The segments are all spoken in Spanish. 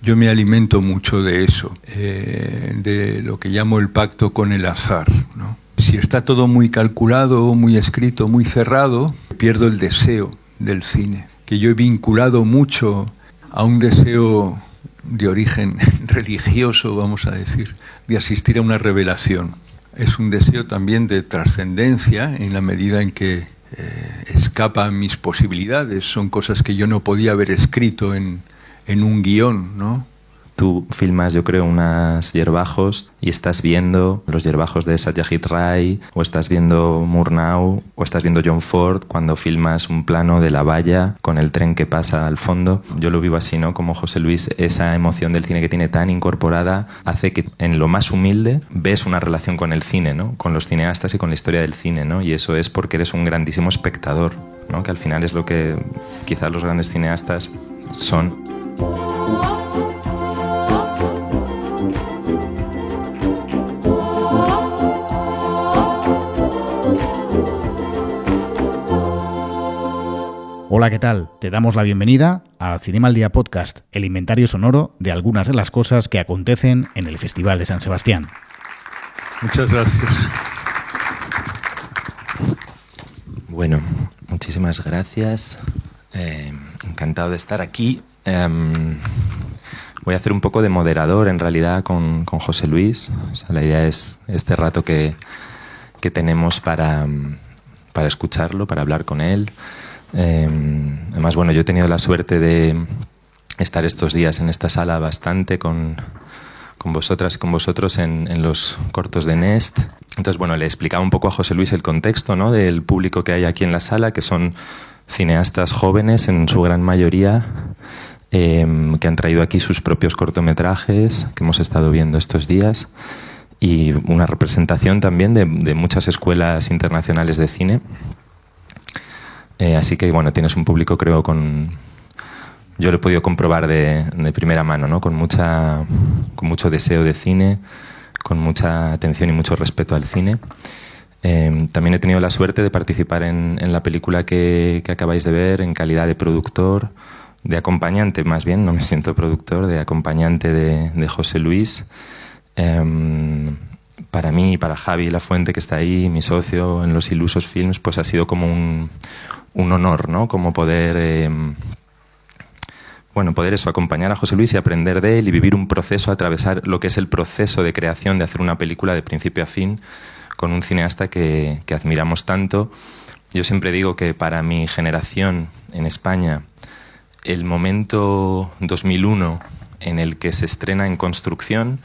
Yo me alimento mucho de eso, de lo que llamo el pacto con el azar, ¿no? Si está todo muy calculado, muy escrito, muy cerrado, pierdo el deseo del cine, que yo he vinculado mucho a un deseo de origen religioso, vamos a decir, de asistir a una revelación. Es un deseo también de trascendencia en la medida en que escapan mis posibilidades. Son cosas que yo no podía haber escrito en un guión, ¿no? Tú filmas, yo creo, unas hierbajos y estás viendo los hierbajos de Satyajit Ray, o estás viendo Murnau, o estás viendo John Ford cuando filmas un plano de la valla con el tren que pasa al fondo. Yo lo vivo así, ¿no? Como José Luis, esa emoción del cine que tiene tan incorporada hace que en lo más humilde ves una relación con el cine, ¿no? Con los cineastas y con la historia del cine, ¿no? Y eso es porque eres un grandísimo espectador, ¿no? Que al final es lo que quizás los grandes cineastas son. Hola, ¿qué tal? Te damos la bienvenida a Cinema al Día Podcast, el inventario sonoro de algunas de las cosas que acontecen en el Festival de San Sebastián. Muchas gracias. Bueno, muchísimas gracias. Encantado de estar aquí. Voy a hacer un poco de moderador, en realidad, con José Luis. O sea, la idea es este rato que tenemos para escucharlo, para hablar con él. Además, bueno, yo he tenido la suerte de estar estos días en esta sala bastante con vosotras y con vosotros en los cortos de Nest. Entonces, bueno, le explicaba un poco a José Luis el contexto, ¿no?, del público que hay aquí en la sala, que son cineastas jóvenes en su gran mayoría, que han traído aquí sus propios cortometrajes que hemos estado viendo estos días, y una representación también de muchas escuelas internacionales de cine. Así que, bueno, tienes un público, creo, yo lo he podido comprobar de primera mano, ¿no?, con mucho deseo de cine, con mucha atención y mucho respeto al cine. También he tenido la suerte de participar en la película que acabáis de ver en calidad de productor, de acompañante más bien, no me siento productor, de acompañante de José Luis. Para mí y para Javi Lafuente, que está ahí, mi socio en los Ilusos Films, pues ha sido como un honor, ¿no?, como poder eso, acompañar a José Luis y aprender de él y vivir un proceso, atravesar lo que es el proceso de creación, de hacer una película de principio a fin con un cineasta que admiramos tanto. Yo siempre digo que para mi generación en España, el momento 2001 en el que se estrena En Construcción,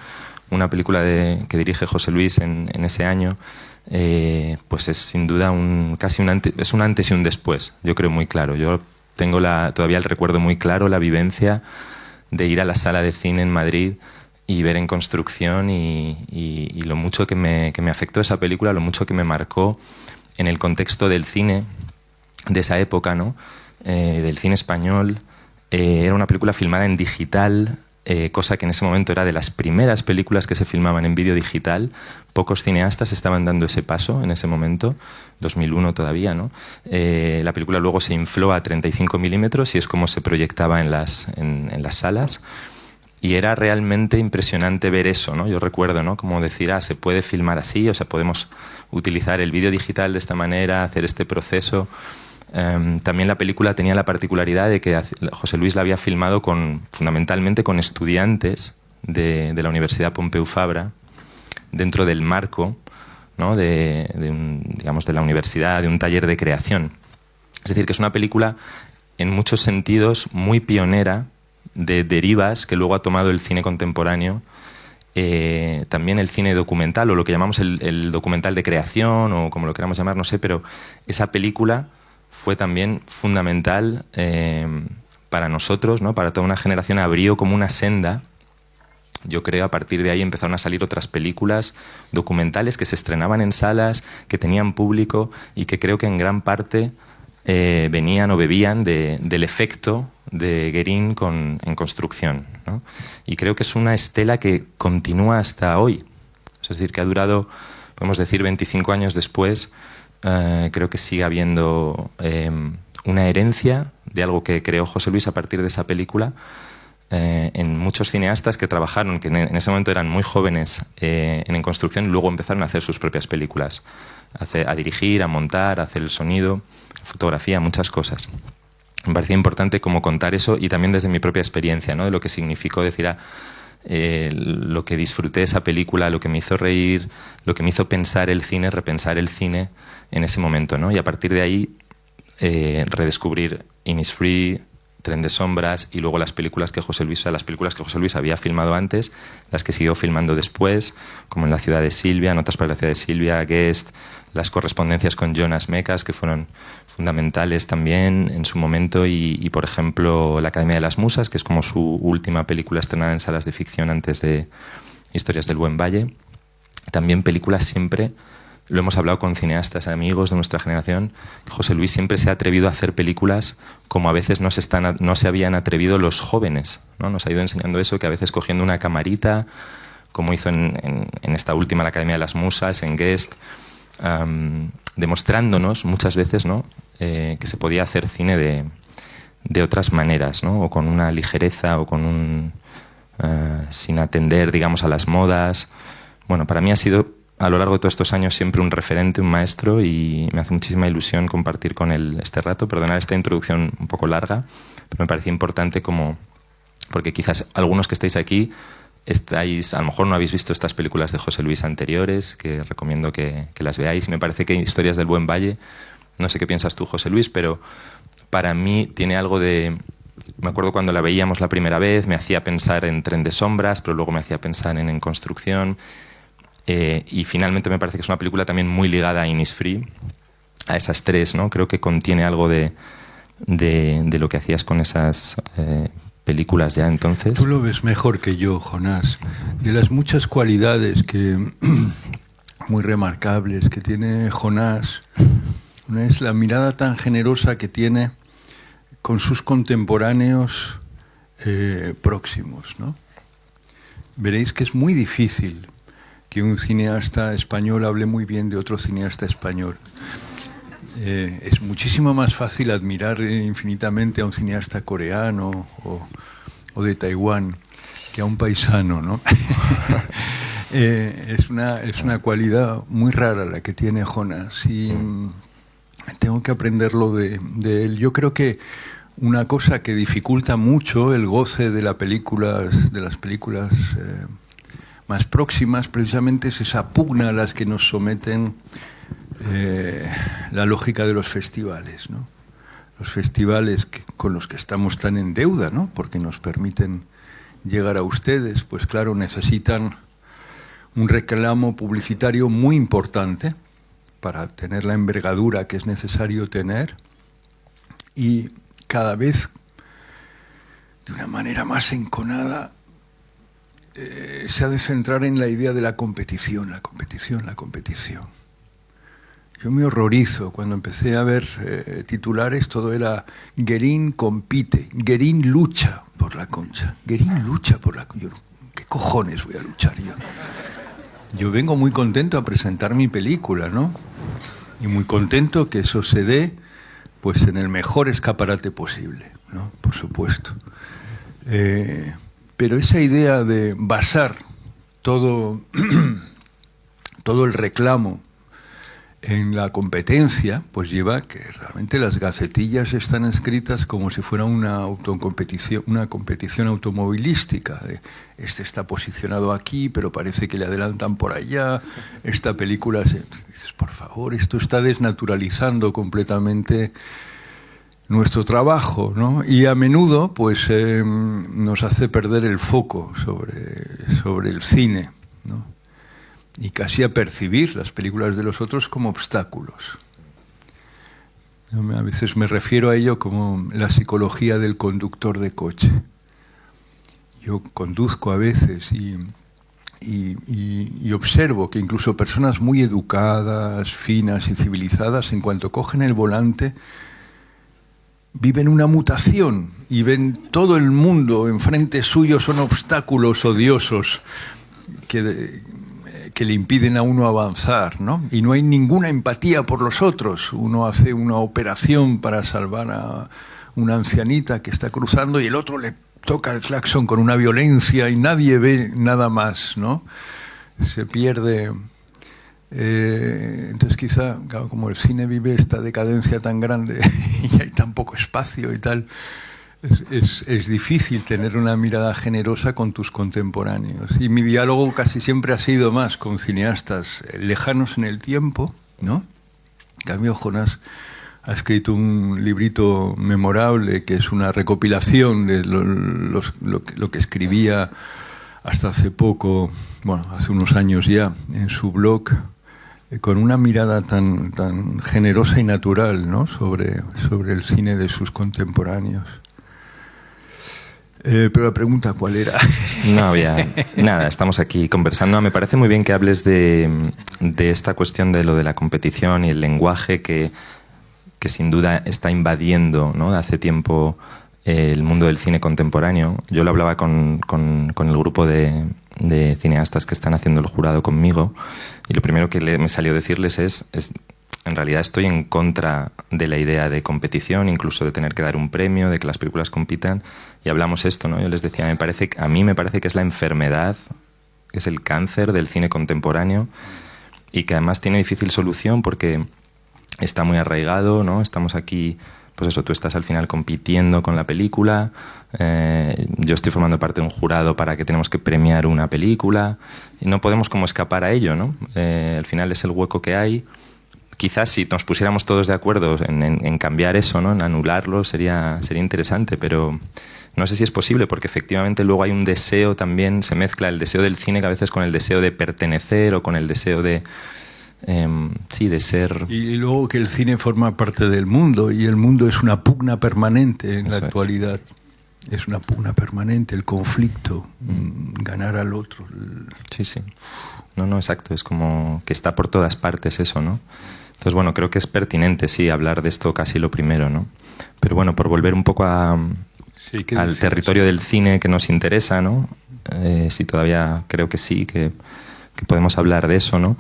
una película que dirige José Luis en ese año, pues es sin duda es un antes y un después, yo creo, muy claro. Yo tengo todavía el recuerdo muy claro, la vivencia de ir a la sala de cine en Madrid y ver En Construcción y lo mucho que me afectó esa película, lo mucho que me marcó en el contexto del cine de esa época, ¿no?, del cine español. Era una película filmada en digital, cosa que en ese momento era de las primeras películas que se filmaban en vídeo digital. Pocos cineastas estaban dando ese paso en ese momento, 2001 todavía, ¿no? La película luego se infló a 35 milímetros y es como se proyectaba en las salas. Y era realmente impresionante ver eso, ¿no? Yo recuerdo, ¿no?, como decir, se puede filmar así, o sea, podemos utilizar el vídeo digital de esta manera, hacer este proceso. También la película tenía la particularidad de que José Luis la había filmado fundamentalmente con estudiantes de la Universidad Pompeu Fabra, dentro del marco, ¿no?, de la universidad, de un taller de creación. Es decir, que es una película en muchos sentidos muy pionera de derivas que luego ha tomado el cine contemporáneo, también el cine documental, o lo que llamamos el documental de creación, o como lo queramos llamar, no sé, pero esa película fue también fundamental para nosotros, ¿no?, para toda una generación. Abrió como una senda. Yo creo, a partir de ahí empezaron a salir otras películas documentales que se estrenaban en salas, que tenían público y que creo que en gran parte venían o bebían del efecto de Guérin En Construcción, ¿no? Y creo que es una estela que continúa hasta hoy. Es decir, que ha durado, podemos decir, 25 años después. Creo que sigue habiendo una herencia de algo que creó José Luis a partir de esa película, en muchos cineastas que trabajaron, que en ese momento eran muy jóvenes en construcción, y luego empezaron a hacer sus propias películas, a dirigir, a montar, a hacer el sonido, fotografía, muchas cosas. Me parecía importante como contar eso, y también desde mi propia experiencia, ¿no? De lo que significó decir, lo que disfruté esa película, lo que me hizo reír, lo que me hizo pensar el cine, repensar el cine en ese momento, ¿no? Y a partir de ahí redescubrir Innisfree, Tren de Sombras, y luego las películas que José Luis había filmado antes, las que siguió filmando después, como En la ciudad de Silvia, Notas para la ciudad de Silvia, Guest, las correspondencias con Jonas Mekas, que fueron fundamentales también en su momento, y por ejemplo La Academia de las Musas, que es como su última película estrenada en salas de ficción antes de Historias del Buen Valle. También películas siempre, lo hemos hablado con cineastas amigos de nuestra generación, José Luis siempre se ha atrevido a hacer películas como a veces no se habían atrevido los jóvenes, ¿no? Nos ha ido enseñando eso, que a veces cogiendo una camarita, como hizo en esta última La Academia de las Musas, en Guest, demostrándonos muchas veces, ¿no? Que se podía hacer cine de otras maneras, ¿no? O con una ligereza, o con sin atender, digamos, a las modas. Bueno, para mí ha sido a lo largo de todos estos años siempre un referente, un maestro, y me hace muchísima ilusión compartir con él este rato. Perdonad esta introducción un poco larga, pero me parecía importante porque quizás algunos que estáis aquí a lo mejor no habéis visto estas películas de José Luis anteriores, que recomiendo que las veáis. Me parece que Historias del Buen Valle, no sé qué piensas tú, José Luis, pero para mí tiene algo de... Me acuerdo cuando la veíamos la primera vez, me hacía pensar en Tren de Sombras, pero luego me hacía pensar en Construcción. Y finalmente me parece que es una película también muy ligada a Innisfree, a esas tres, ¿no? Creo que contiene algo de lo que hacías con esas películas ya entonces. Tú lo ves mejor que yo, Jonás. De las muchas cualidades muy remarcables que tiene Jonás, una es la mirada tan generosa que tiene con sus contemporáneos próximos, ¿no? Veréis que es muy difícil que un cineasta español hable muy bien de otro cineasta español. Es muchísimo más fácil admirar infinitamente a un cineasta coreano o de Taiwán que a un paisano, ¿no? Es una cualidad muy rara la que tiene Jonás, y tengo que aprenderlo de él. Yo creo que una cosa que dificulta mucho el goce de las películas más próximas, precisamente, es esa pugna a las que nos someten la lógica de los festivales, ¿no? Los festivales con los que estamos tan en deuda, ¿no? Porque nos permiten llegar a ustedes, pues claro, necesitan un reclamo publicitario muy importante para tener la envergadura que es necesario tener, y cada vez de una manera más enconada se ha de centrar en la idea de la competición. Yo me horrorizo cuando empecé a ver titulares, todo era Guerín compite, Guerín lucha por la Concha, Guerín lucha por la Concha. ¿Qué cojones voy a luchar yo? Yo vengo muy contento a presentar mi película, ¿no? Y muy contento que eso se dé, pues, en el mejor escaparate posible, ¿no? Por supuesto. Pero esa idea de basar todo el reclamo en la competencia, pues lleva a que realmente las gacetillas están escritas como si fuera una competición automovilística. Este está posicionado aquí, pero parece que le adelantan por allá. Esta película... Dices, por favor, esto está desnaturalizando completamente nuestro trabajo, ¿no? Y a menudo, pues, nos hace perder el foco sobre el cine, ¿no? Y casi a percibir las películas de los otros como obstáculos. A veces me refiero a ello como la psicología del conductor de coche. Yo conduzco a veces y observo que incluso personas muy educadas, finas y civilizadas, en cuanto cogen el volante, viven una mutación y ven todo el mundo enfrente suyo son obstáculos odiosos que le impiden a uno avanzar, ¿no? Y no hay ninguna empatía por los otros. Uno hace una operación para salvar a una ancianita que está cruzando y el otro le toca el claxon con una violencia y nadie ve nada más, ¿no? Se pierde. Entonces quizá, claro, como el cine vive esta decadencia tan grande y hay tan poco espacio y tal, es difícil tener una mirada generosa con tus contemporáneos. Y mi diálogo casi siempre ha sido más con cineastas lejanos en el tiempo, ¿no? En cambio, Jonás ha escrito un librito memorable que es una recopilación de lo que escribía hasta hace poco, bueno, hace unos años ya, en su blog, con una mirada tan generosa y natural, ¿no? sobre el cine de sus contemporáneos. Pero la pregunta, ¿cuál era? No había nada, estamos aquí conversando. Me parece muy bien que hables de esta cuestión de lo de la competición y el lenguaje que sin duda está invadiendo, ¿no?, hace tiempo el mundo del cine contemporáneo. Yo lo hablaba con el grupo de cineastas que están haciendo el jurado conmigo, y lo primero que me salió decirles es en realidad estoy en contra de la idea de competición, incluso de tener que dar un premio, de que las películas compitan, y hablamos esto, ¿no? Yo les decía, a mí me parece que es la enfermedad, que es el cáncer del cine contemporáneo, y que además tiene difícil solución porque está muy arraigado, ¿no? Estamos aquí, pues eso, tú estás al final compitiendo con la película, yo estoy formando parte de un jurado para que tenemos que premiar una película, y no podemos como escapar a ello, ¿no? Al final es el hueco que hay. Quizás si nos pusiéramos todos de acuerdo en cambiar eso, ¿no?, en anularlo, sería interesante, pero no sé si es posible, porque efectivamente luego hay un deseo también, se mezcla el deseo del cine que a veces con el deseo de pertenecer o con el deseo de ser. Y luego que el cine forma parte del mundo, y el mundo es una pugna permanente en la actualidad. Es una pugna permanente, el conflicto, ganar al otro. Sí. No, exacto. Es como que está por todas partes eso, ¿no? Entonces, bueno, creo que es pertinente, sí, hablar de esto casi lo primero, ¿no? Pero bueno, por volver un poco al territorio del cine que nos interesa, ¿no? Sí, todavía creo que sí, que podemos hablar de eso, ¿no?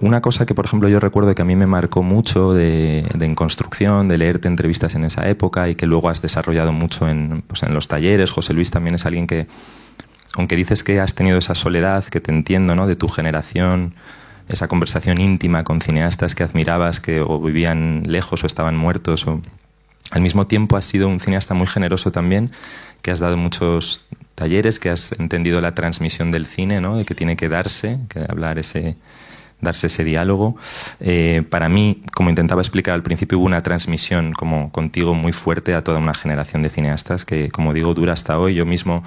Una cosa que, por ejemplo, yo recuerdo que a mí me marcó mucho de En Construcción, de leerte entrevistas en esa época y que luego has desarrollado mucho en los talleres. José Luis también es alguien que, aunque dices que has tenido esa soledad, que te entiendo, ¿no?, de tu generación, esa conversación íntima con cineastas que admirabas, que o vivían lejos o estaban muertos, o al mismo tiempo has sido un cineasta muy generoso también, que has dado muchos talleres, que has entendido la transmisión del cine, ¿no?, de que tiene que darse, que darse ese diálogo. Para mí, como intentaba explicar al principio, hubo una transmisión como contigo muy fuerte a toda una generación de cineastas que, como digo, dura hasta hoy. Yo mismo,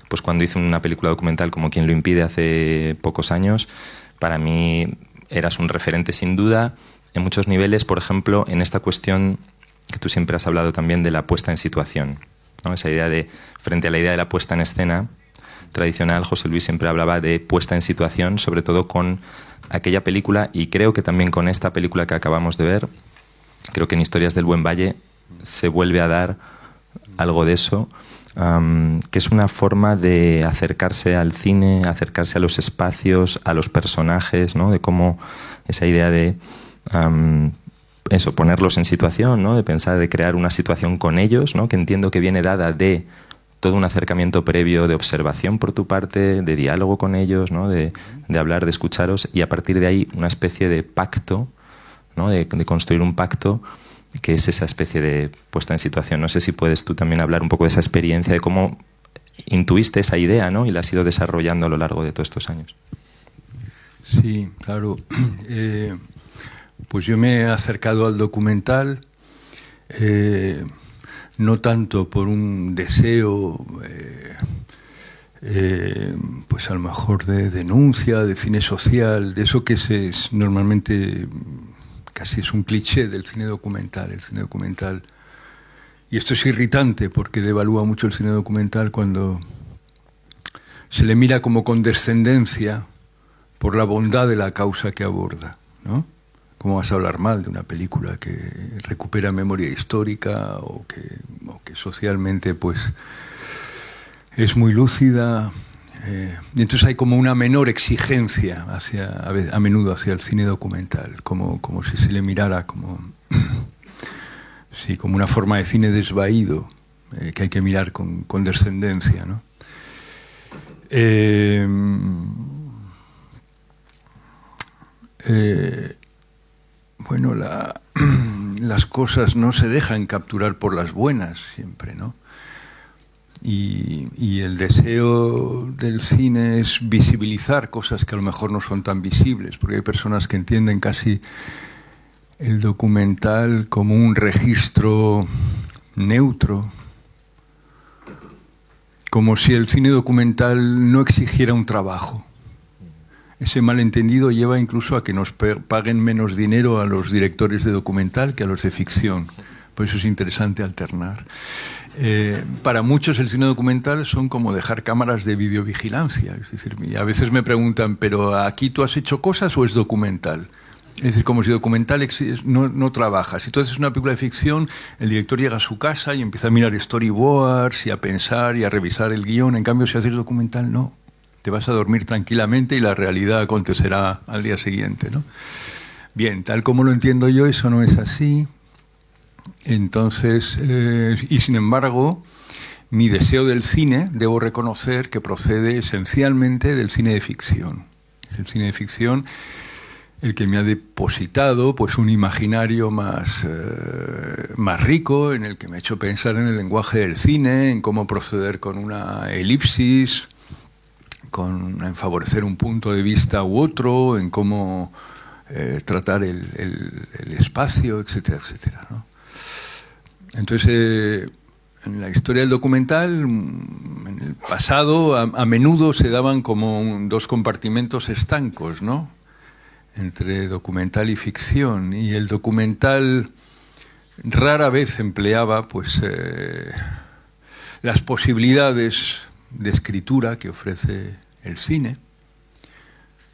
pues cuando hice una película documental como Quien lo impide hace pocos años, para mí eras un referente sin duda en muchos niveles, por ejemplo, en esta cuestión que tú siempre has hablado también de la puesta en situación, ¿no? Esa idea de, frente a la idea de la puesta en escena tradicional, José Luis siempre hablaba de puesta en situación, sobre todo con aquella película, y creo que también con esta película que acabamos de ver, creo que en Historias del Buen Valle se vuelve a dar algo de eso, que es una forma de acercarse al cine, acercarse a los espacios, a los personajes, ¿no?, de cómo esa idea de ponerlos en situación, ¿no?, de pensar, de crear una situación con ellos, ¿no?, que entiendo que viene dada de todo un acercamiento previo de observación por tu parte, de diálogo con ellos, ¿no?, de hablar, de escucharos, y a partir de ahí una especie de pacto, ¿no?, de construir un pacto que es esa especie de puesta en situación. No sé si puedes tú también hablar un poco de esa experiencia, de cómo intuiste esa idea, ¿no?, y la has ido desarrollando a lo largo de todos estos años. Sí, claro. Pues yo me he acercado al documental no tanto por un deseo pues a lo mejor de denuncia, de cine social, de eso que es normalmente casi es un cliché del cine documental. El cine documental, y esto es irritante porque devalúa mucho el cine documental cuando se le mira como condescendencia por la bondad de la causa que aborda, ¿no? ¿Cómo vas a hablar mal de una película que recupera memoria histórica o que socialmente pues es muy lúcida? Y entonces hay como una menor exigencia a menudo hacia el cine documental, como si se le mirara como una forma de cine desvaído, que hay que mirar con condescendencia, ¿no? Bueno, las cosas no se dejan capturar por las buenas siempre, ¿no? Y el deseo del cine es visibilizar cosas que a lo mejor no son tan visibles, porque hay personas que entienden casi el documental como un registro neutro, como si el cine documental no exigiera un trabajo. Ese malentendido lleva incluso a que nos paguen menos dinero a los directores de documental que a los de ficción. Por eso es interesante alternar. Para muchos el cine documental son como dejar cámaras de videovigilancia. Es decir, a veces me preguntan, ¿pero aquí tú has hecho cosas o es documental? Es decir, como si documental no trabaja. Si tú haces una película de ficción, el director llega a su casa y empieza a mirar storyboards y a pensar y a revisar el guión. En cambio, si haces documental, no. Te vas a dormir tranquilamente y la realidad acontecerá al día siguiente, ¿no? Bien, tal como lo entiendo yo, eso no es así. Entonces, y sin embargo, mi deseo del cine, debo reconocer que procede esencialmente del cine de ficción. El cine de ficción, el que me ha depositado pues un imaginario más rico, en el que me ha hecho pensar en el lenguaje del cine, en cómo proceder con una elipsis, en favorecer un punto de vista u otro, en cómo tratar el espacio, etcétera, etcétera, ¿no? Entonces, en la historia del documental, en el pasado, a menudo se daban como dos compartimentos estancos, ¿no?, entre documental y ficción. Y el documental rara vez empleaba pues, las posibilidades de escritura que ofrece el cine,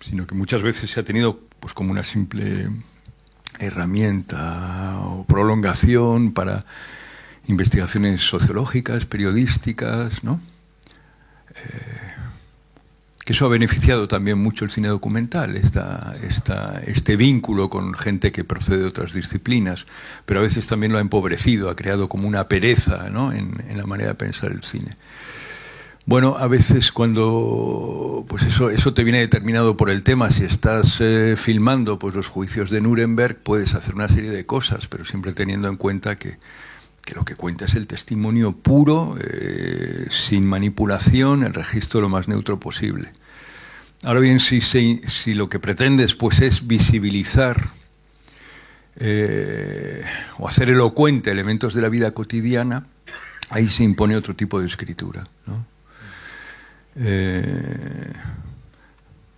sino que muchas veces se ha tenido pues, como una simple herramienta o prolongación para investigaciones sociológicas, periodísticas, ¿no? Que eso ha beneficiado también mucho el cine documental, este vínculo con gente que procede de otras disciplinas, pero a veces también lo ha empobrecido, ha creado como una pereza, ¿no?, en la manera de pensar el cine. Bueno, a veces cuando pues eso te viene determinado por el tema, si estás filmando pues los juicios de Nuremberg, puedes hacer una serie de cosas, pero siempre teniendo en cuenta que lo que cuenta es el testimonio puro, sin manipulación, el registro lo más neutro posible. Ahora bien, si lo que pretendes pues es visibilizar o hacer elocuente elementos de la vida cotidiana, ahí se impone otro tipo de escritura, ¿no? En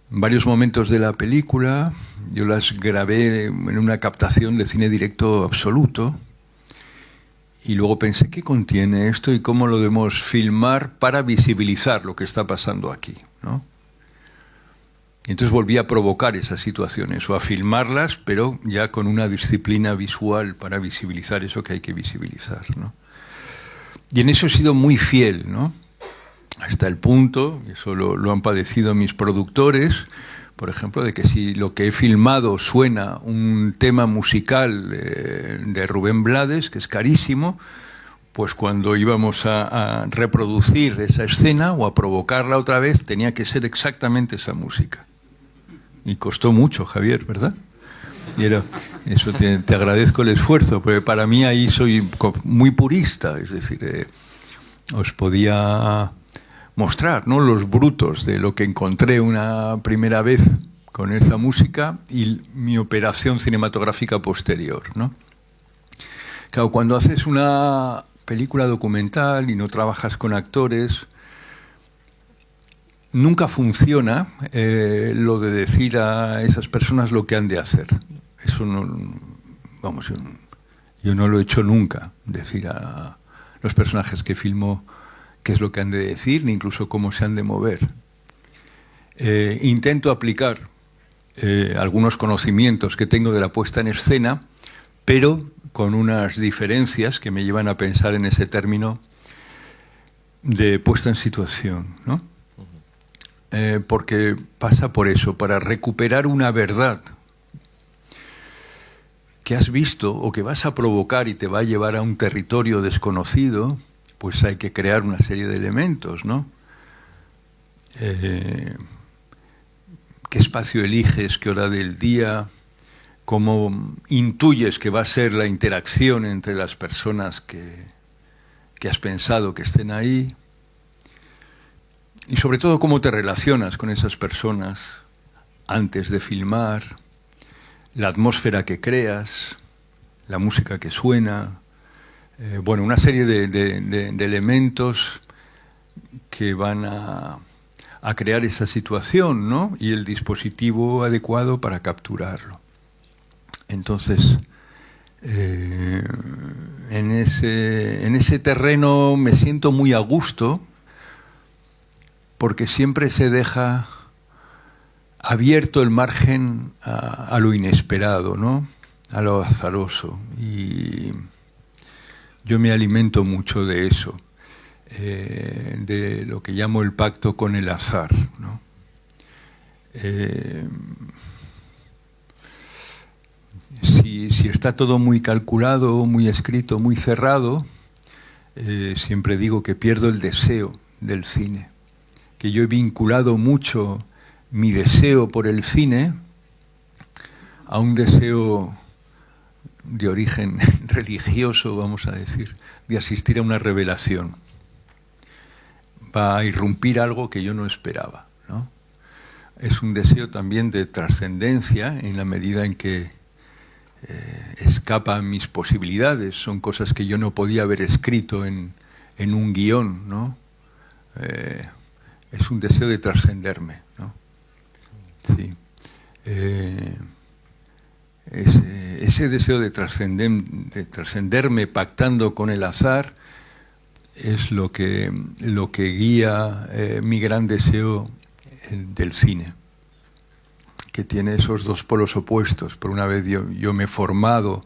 varios momentos de la película yo las grabé en una captación de cine directo absoluto y luego pensé, ¿qué contiene esto y cómo lo debemos filmar para visibilizar lo que está pasando aquí, ¿no? Y entonces volví a provocar esas situaciones o a filmarlas, pero ya con una disciplina visual para visibilizar eso que hay que visibilizar, ¿no? Y en eso he sido muy fiel, ¿no?, hasta el punto, y eso lo han padecido mis productores, por ejemplo, de que si lo que he filmado suena un tema musical de Rubén Blades, que es carísimo, pues cuando íbamos a reproducir esa escena o a provocarla otra vez, tenía que ser exactamente esa música. Y costó mucho, Javier, ¿verdad? Y eso te agradezco el esfuerzo, porque para mí ahí soy muy purista, es decir, os podía mostrar, ¿no?, los brutos de lo que encontré una primera vez con esa música y mi operación cinematográfica posterior, ¿no? Claro, cuando haces una película documental y no trabajas con actores, nunca funciona lo de decir a esas personas lo que han de hacer. Eso no, vamos, yo no lo he hecho nunca, decir a los personajes que filmo qué es lo que han de decir, ni incluso cómo se han de mover. Intento aplicar algunos conocimientos que tengo de la puesta en escena, pero con unas diferencias que me llevan a pensar en ese término de puesta en situación, ¿no? Porque pasa por eso, para recuperar una verdad que has visto o que vas a provocar y te va a llevar a un territorio desconocido, pues hay que crear una serie de elementos, ¿no? ¿Qué espacio eliges? ¿Qué hora del día? ¿Cómo intuyes que va a ser la interacción entre las personas que has pensado que estén ahí? Y sobre todo, ¿cómo te relacionas con esas personas antes de filmar? La atmósfera que creas, la música que suena, bueno, una serie de elementos que van a crear esa situación, ¿no? Y el dispositivo adecuado para capturarlo. Entonces, en ese terreno me siento muy a gusto, porque siempre se deja abierto el margen a lo inesperado, ¿no? A lo azaroso. Y yo me alimento mucho de eso, de lo que llamo el pacto con el azar, ¿no? Si está todo muy calculado, muy escrito, muy cerrado, siempre digo que pierdo el deseo del cine. Que yo he vinculado mucho mi deseo por el cine a un deseo de origen religioso, vamos a decir, de asistir a una revelación. Va a irrumpir algo que yo no esperaba, ¿no? Es un deseo también de trascendencia en la medida en que escapan mis posibilidades. Son cosas que yo no podía haber escrito en un guión, ¿no? Es un deseo de trascenderme, ¿no? Sí. Ese deseo de trascenderme pactando con el azar es lo que guía mi gran deseo del cine, que tiene esos dos polos opuestos. Por una vez yo me he formado,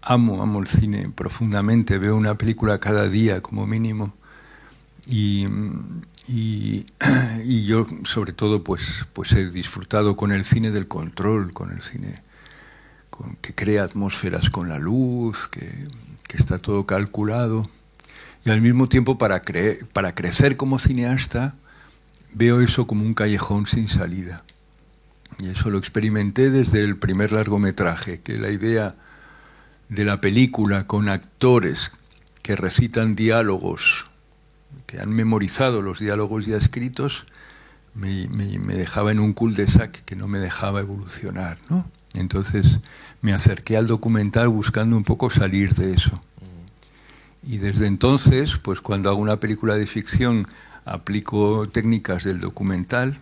amo el cine profundamente, veo una película cada día como mínimo, y yo sobre todo pues he disfrutado con el cine del control, con el cine que crea atmósferas con la luz, que está todo calculado, y al mismo tiempo para crecer como cineasta veo eso como un callejón sin salida. Y eso lo experimenté desde el primer largometraje, que la idea de la película con actores que recitan diálogos, que han memorizado los diálogos ya escritos, me dejaba en un cul-de-sac que no me dejaba evolucionar, ¿no? Entonces me acerqué al documental buscando un poco salir de eso. Y desde entonces, pues cuando hago una película de ficción, aplico técnicas del documental,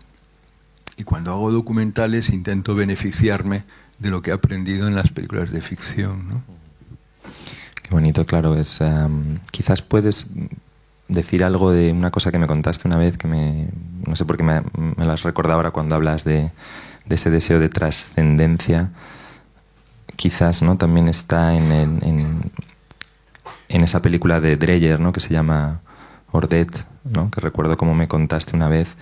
y cuando hago documentales intento beneficiarme de lo que he aprendido en las películas de ficción, ¿no? Qué bonito, claro. Quizás puedes decir algo de una cosa que me contaste una vez, que no sé por qué me lo has recordado ahora cuando hablas de ese deseo de trascendencia. Quizás, ¿no?, también está en esa película de Dreyer, ¿no?, que se llama Ordet, ¿no?, que recuerdo como me contaste una vez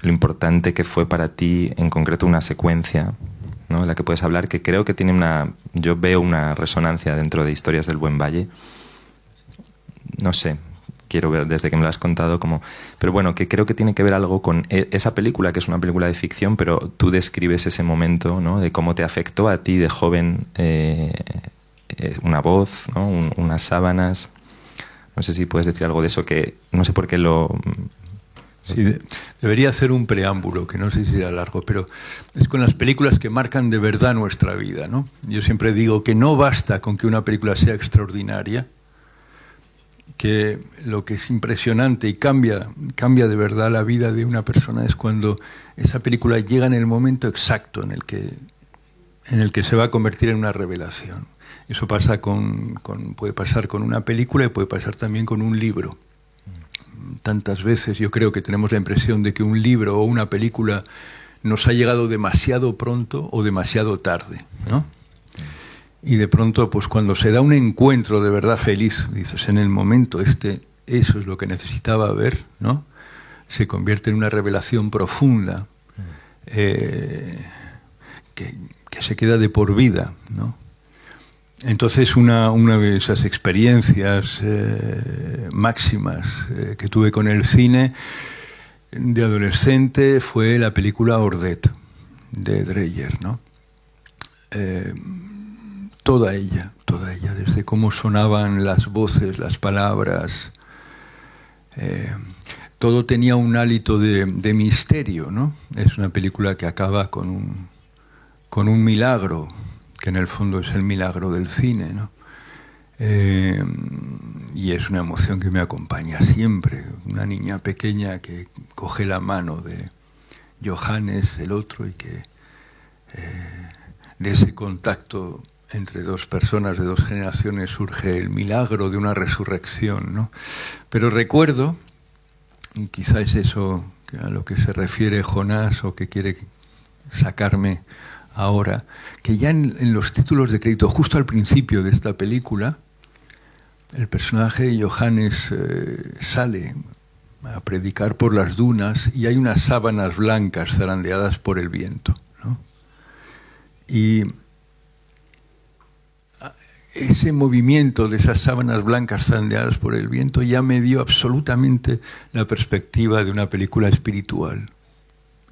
lo importante que fue para ti, en concreto, una secuencia, ¿no?, en la que puedes hablar, que creo que tiene yo veo una resonancia dentro de Historias del Buen Valle. No sé, quiero ver desde que me lo has contado pero bueno, que creo que tiene que ver algo con esa película, que es una película de ficción, pero tú describes ese momento, ¿no?, de cómo te afectó a ti de joven una voz, ¿no?, unas sábanas. No sé si puedes decir algo de eso, que no sé por qué Sí, debería hacer un preámbulo, que no sé si será largo, pero es con las películas que marcan de verdad nuestra vida, ¿no? Yo siempre digo que no basta con que una película sea extraordinaria, que lo que es impresionante y cambia de verdad la vida de una persona es cuando esa película llega en el momento exacto en el que se va a convertir en una revelación. Eso pasa puede pasar con una película y puede pasar también con un libro. Tantas veces yo creo que tenemos la impresión de que un libro o una película nos ha llegado demasiado pronto o demasiado tarde, ¿no? Y de pronto, pues cuando se da un encuentro de verdad feliz, dices, en el momento eso es lo que necesitaba ver, ¿no? Se convierte en una revelación profunda que se queda de por vida, ¿no? Entonces una de esas experiencias máximas que tuve con el cine de adolescente fue la película Ordet de Dreyer, ¿no? Toda ella, desde cómo sonaban las voces, las palabras, todo tenía un hálito de misterio, ¿no? Es una película que acaba con un milagro, que en el fondo es el milagro del cine, ¿no? Y es una emoción que me acompaña siempre. Una niña pequeña que coge la mano de Johannes, el otro, y que de ese contacto entre dos personas de dos generaciones surge el milagro de una resurrección, ¿no? Pero recuerdo, y quizá es eso a lo que se refiere Jonás o que quiere sacarme ahora, que ya en los títulos de crédito, justo al principio de esta película, el personaje de Johannes sale a predicar por las dunas y hay unas sábanas blancas zarandeadas por el viento, ¿no? Y ese movimiento de esas sábanas blancas zarandeadas por el viento ya me dio absolutamente la perspectiva de una película espiritual.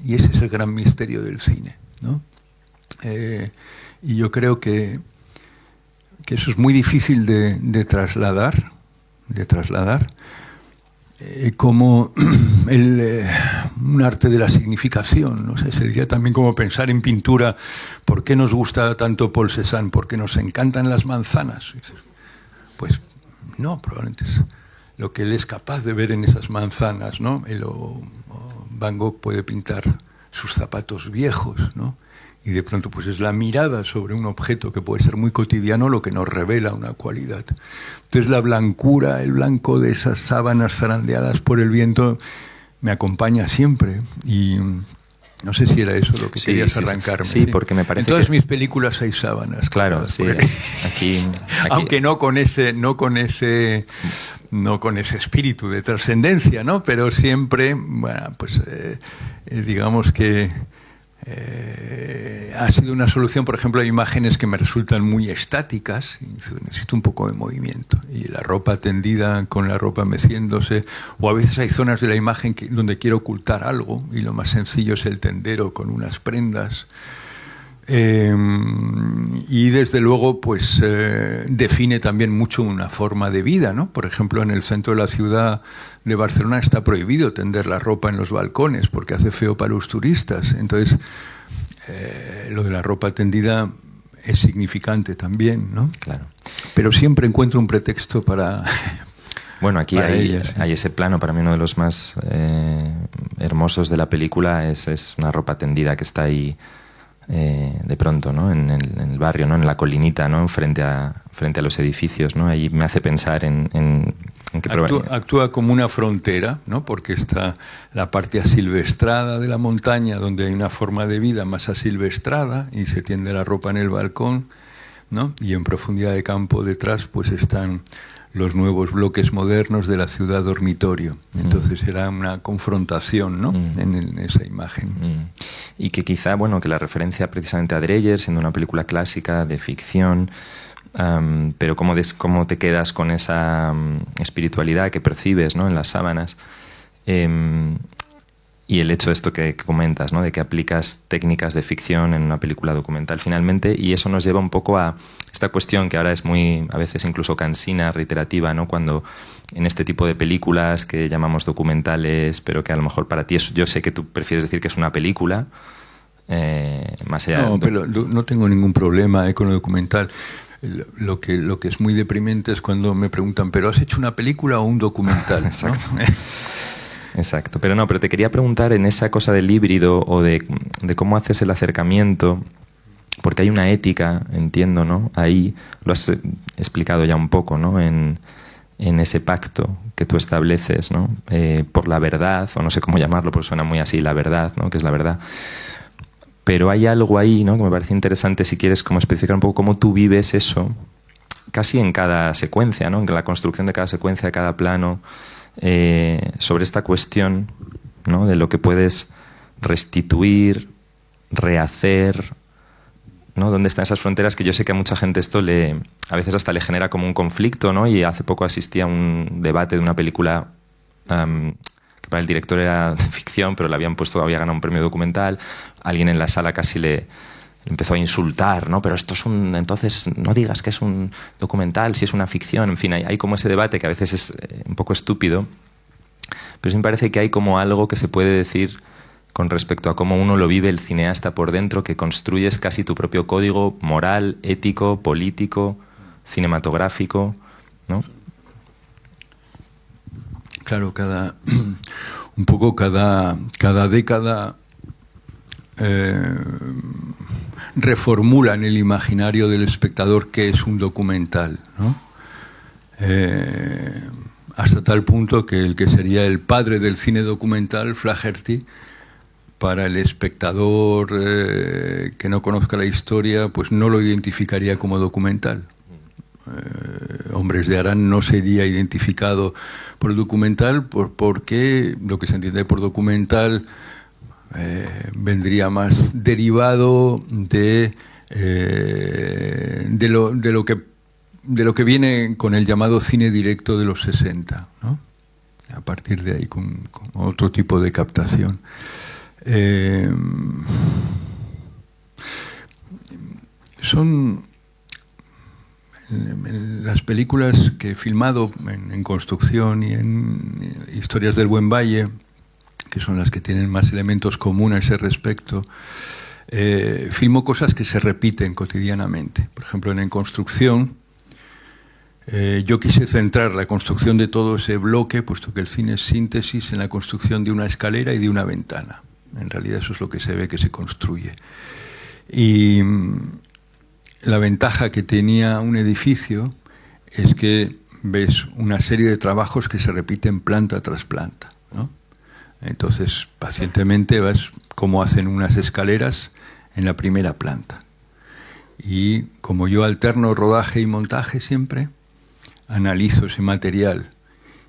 Y ese es el gran misterio del cine, ¿no? Y yo creo que eso es muy difícil de trasladar, como un arte de la significación, no sé, se diría también como pensar en pintura. ¿Por qué nos gusta tanto Paul Cézanne? ¿Porque nos encantan las manzanas? Pues no, probablemente es lo que él es capaz de ver en esas manzanas, ¿no? Van Gogh puede pintar sus zapatos viejos, ¿no? Y de pronto pues es la mirada sobre un objeto que puede ser muy cotidiano lo que nos revela una cualidad. Entonces la blancura, el blanco de esas sábanas zarandeadas por el viento me acompaña siempre. Y no sé si era eso lo que querías arrancarme. Sí, porque me parece en todas mis películas hay sábanas. Claro, sí. Aquí. Aunque no con ese espíritu de trascendencia, ¿no? Pero siempre, bueno, pues digamos que ha sido una solución. Por ejemplo, hay imágenes que me resultan muy estáticas y necesito un poco de movimiento, y la ropa tendida con la ropa meciéndose, o a veces hay zonas de la imagen donde quiero ocultar algo y lo más sencillo es el tendero con unas prendas, y desde luego pues define también mucho una forma de vida, ¿no? Por ejemplo, en el centro de la ciudad de Barcelona está prohibido tender la ropa en los balcones porque hace feo para los turistas. Entonces lo de la ropa tendida es significante también, ¿no? Claro. Pero siempre encuentro un pretexto para bueno, aquí hay ese plano, para mí uno de los más hermosos de la película es una ropa tendida que está ahí de pronto, ¿no? En el barrio, ¿no? En la colinita, ¿no? Frente a los edificios, ¿no? Ahí me hace pensar en que actúa como una frontera, ¿no? Porque está la parte asilvestrada de la montaña, donde hay una forma de vida más asilvestrada y se tiende la ropa en el balcón, ¿no? Y en profundidad de campo detrás pues están los nuevos bloques modernos de la ciudad dormitorio. Entonces era una confrontación, ¿no? En esa imagen. Y que quizá, bueno, que la referencia precisamente a Dreyer, siendo una película clásica de ficción, pero cómo te quedas con esa espiritualidad que percibes, ¿no? En las sábanas, y el hecho de esto que comentas, ¿no? De que aplicas técnicas de ficción en una película documental finalmente, y eso nos lleva un poco a esta cuestión que ahora es muy, a veces incluso cansina, reiterativa, ¿no? Cuando en este tipo de películas que llamamos documentales, pero que a lo mejor para ti yo sé que tú prefieres decir que es una película, más allá. No, pero no tengo ningún problema con el documental. Lo que es muy deprimente es cuando me preguntan, ¿pero has hecho una película o un documental? Exacto. ¿No? Exacto. Pero te quería preguntar en esa cosa del híbrido o de cómo haces el acercamiento, porque hay una ética, entiendo, ¿no? Ahí lo has explicado ya un poco, ¿no? En ese pacto que tú estableces, ¿no? Por la verdad, o no sé cómo llamarlo, porque suena muy así, la verdad, ¿no? Que es la verdad. Pero hay algo ahí, ¿no? Que me parece interesante, si quieres, como especificar un poco cómo tú vives eso, casi en cada secuencia, ¿no? En la construcción de cada secuencia, de cada plano, sobre esta cuestión, ¿no? De lo que puedes restituir, rehacer, ¿no? ¿Dónde están esas fronteras? Que yo sé que a mucha gente esto a veces hasta le genera como un conflicto, ¿no? Y hace poco asistí a un debate de una película que para el director era de ficción, pero le habían puesto, había ganado un premio documental. Alguien en la sala casi le empezó a insultar, ¿no? Pero esto es entonces no digas que es un documental, si es una ficción. En fin, hay como ese debate que a veces es un poco estúpido, pero sí me parece que hay como algo que se puede decir con respecto a cómo uno lo vive el cineasta por dentro, que construyes casi tu propio código moral, ético, político, cinematográfico, ¿no? Claro, cada década reformula en el imaginario del espectador qué es un documental, ¿no? Hasta tal punto que el que sería el padre del cine documental, Flaherty, para el espectador que no conozca la historia, pues no lo identificaría como documental. Hombres de Arán no sería identificado por documental porque lo que se entiende por documental vendría más derivado de lo que viene con el llamado cine directo de los 60, ¿no? A partir de ahí con otro tipo de captación. Son las películas que he filmado en Construcción y en Historias del Buen Valle, que son las que tienen más elementos comunes a ese respecto. Filmo cosas que se repiten cotidianamente. Por ejemplo, en Construcción, yo quise centrar la construcción de todo ese bloque, puesto que el cine es síntesis, en la construcción de una escalera y de una ventana. En realidad eso es lo que se ve que se construye. Y la ventaja que tenía un edificio es que ves una serie de trabajos que se repiten planta tras planta, ¿no? Entonces, pacientemente vas cómo hacen unas escaleras en la primera planta. Y como yo alterno rodaje y montaje siempre, analizo ese material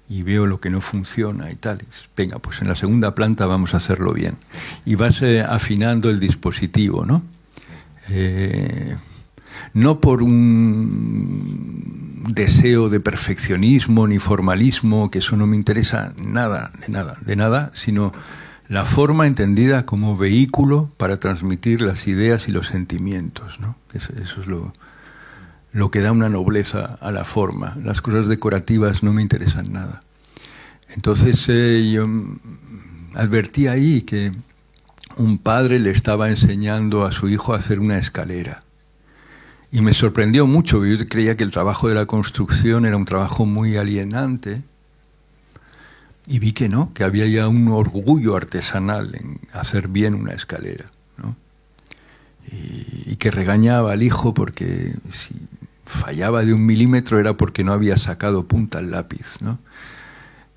y veo lo que no funciona y tal. Venga, pues en la segunda planta vamos a hacerlo bien. Y vas afinando el dispositivo, ¿no? No por un deseo de perfeccionismo ni formalismo, que eso no me interesa de nada, sino la forma entendida como vehículo para transmitir las ideas y los sentimientos, ¿no? Eso es lo que da una nobleza a la forma. Las cosas decorativas no me interesan nada. Entonces yo advertí ahí que un padre le estaba enseñando a su hijo a hacer una escalera. Y me sorprendió mucho. Yo creía que el trabajo de la construcción era un trabajo muy alienante. Y vi que no, que había ya un orgullo artesanal en hacer bien una escalera, ¿no? Y que regañaba al hijo porque si fallaba de 1 milímetro era porque no había sacado punta al lápiz, ¿no?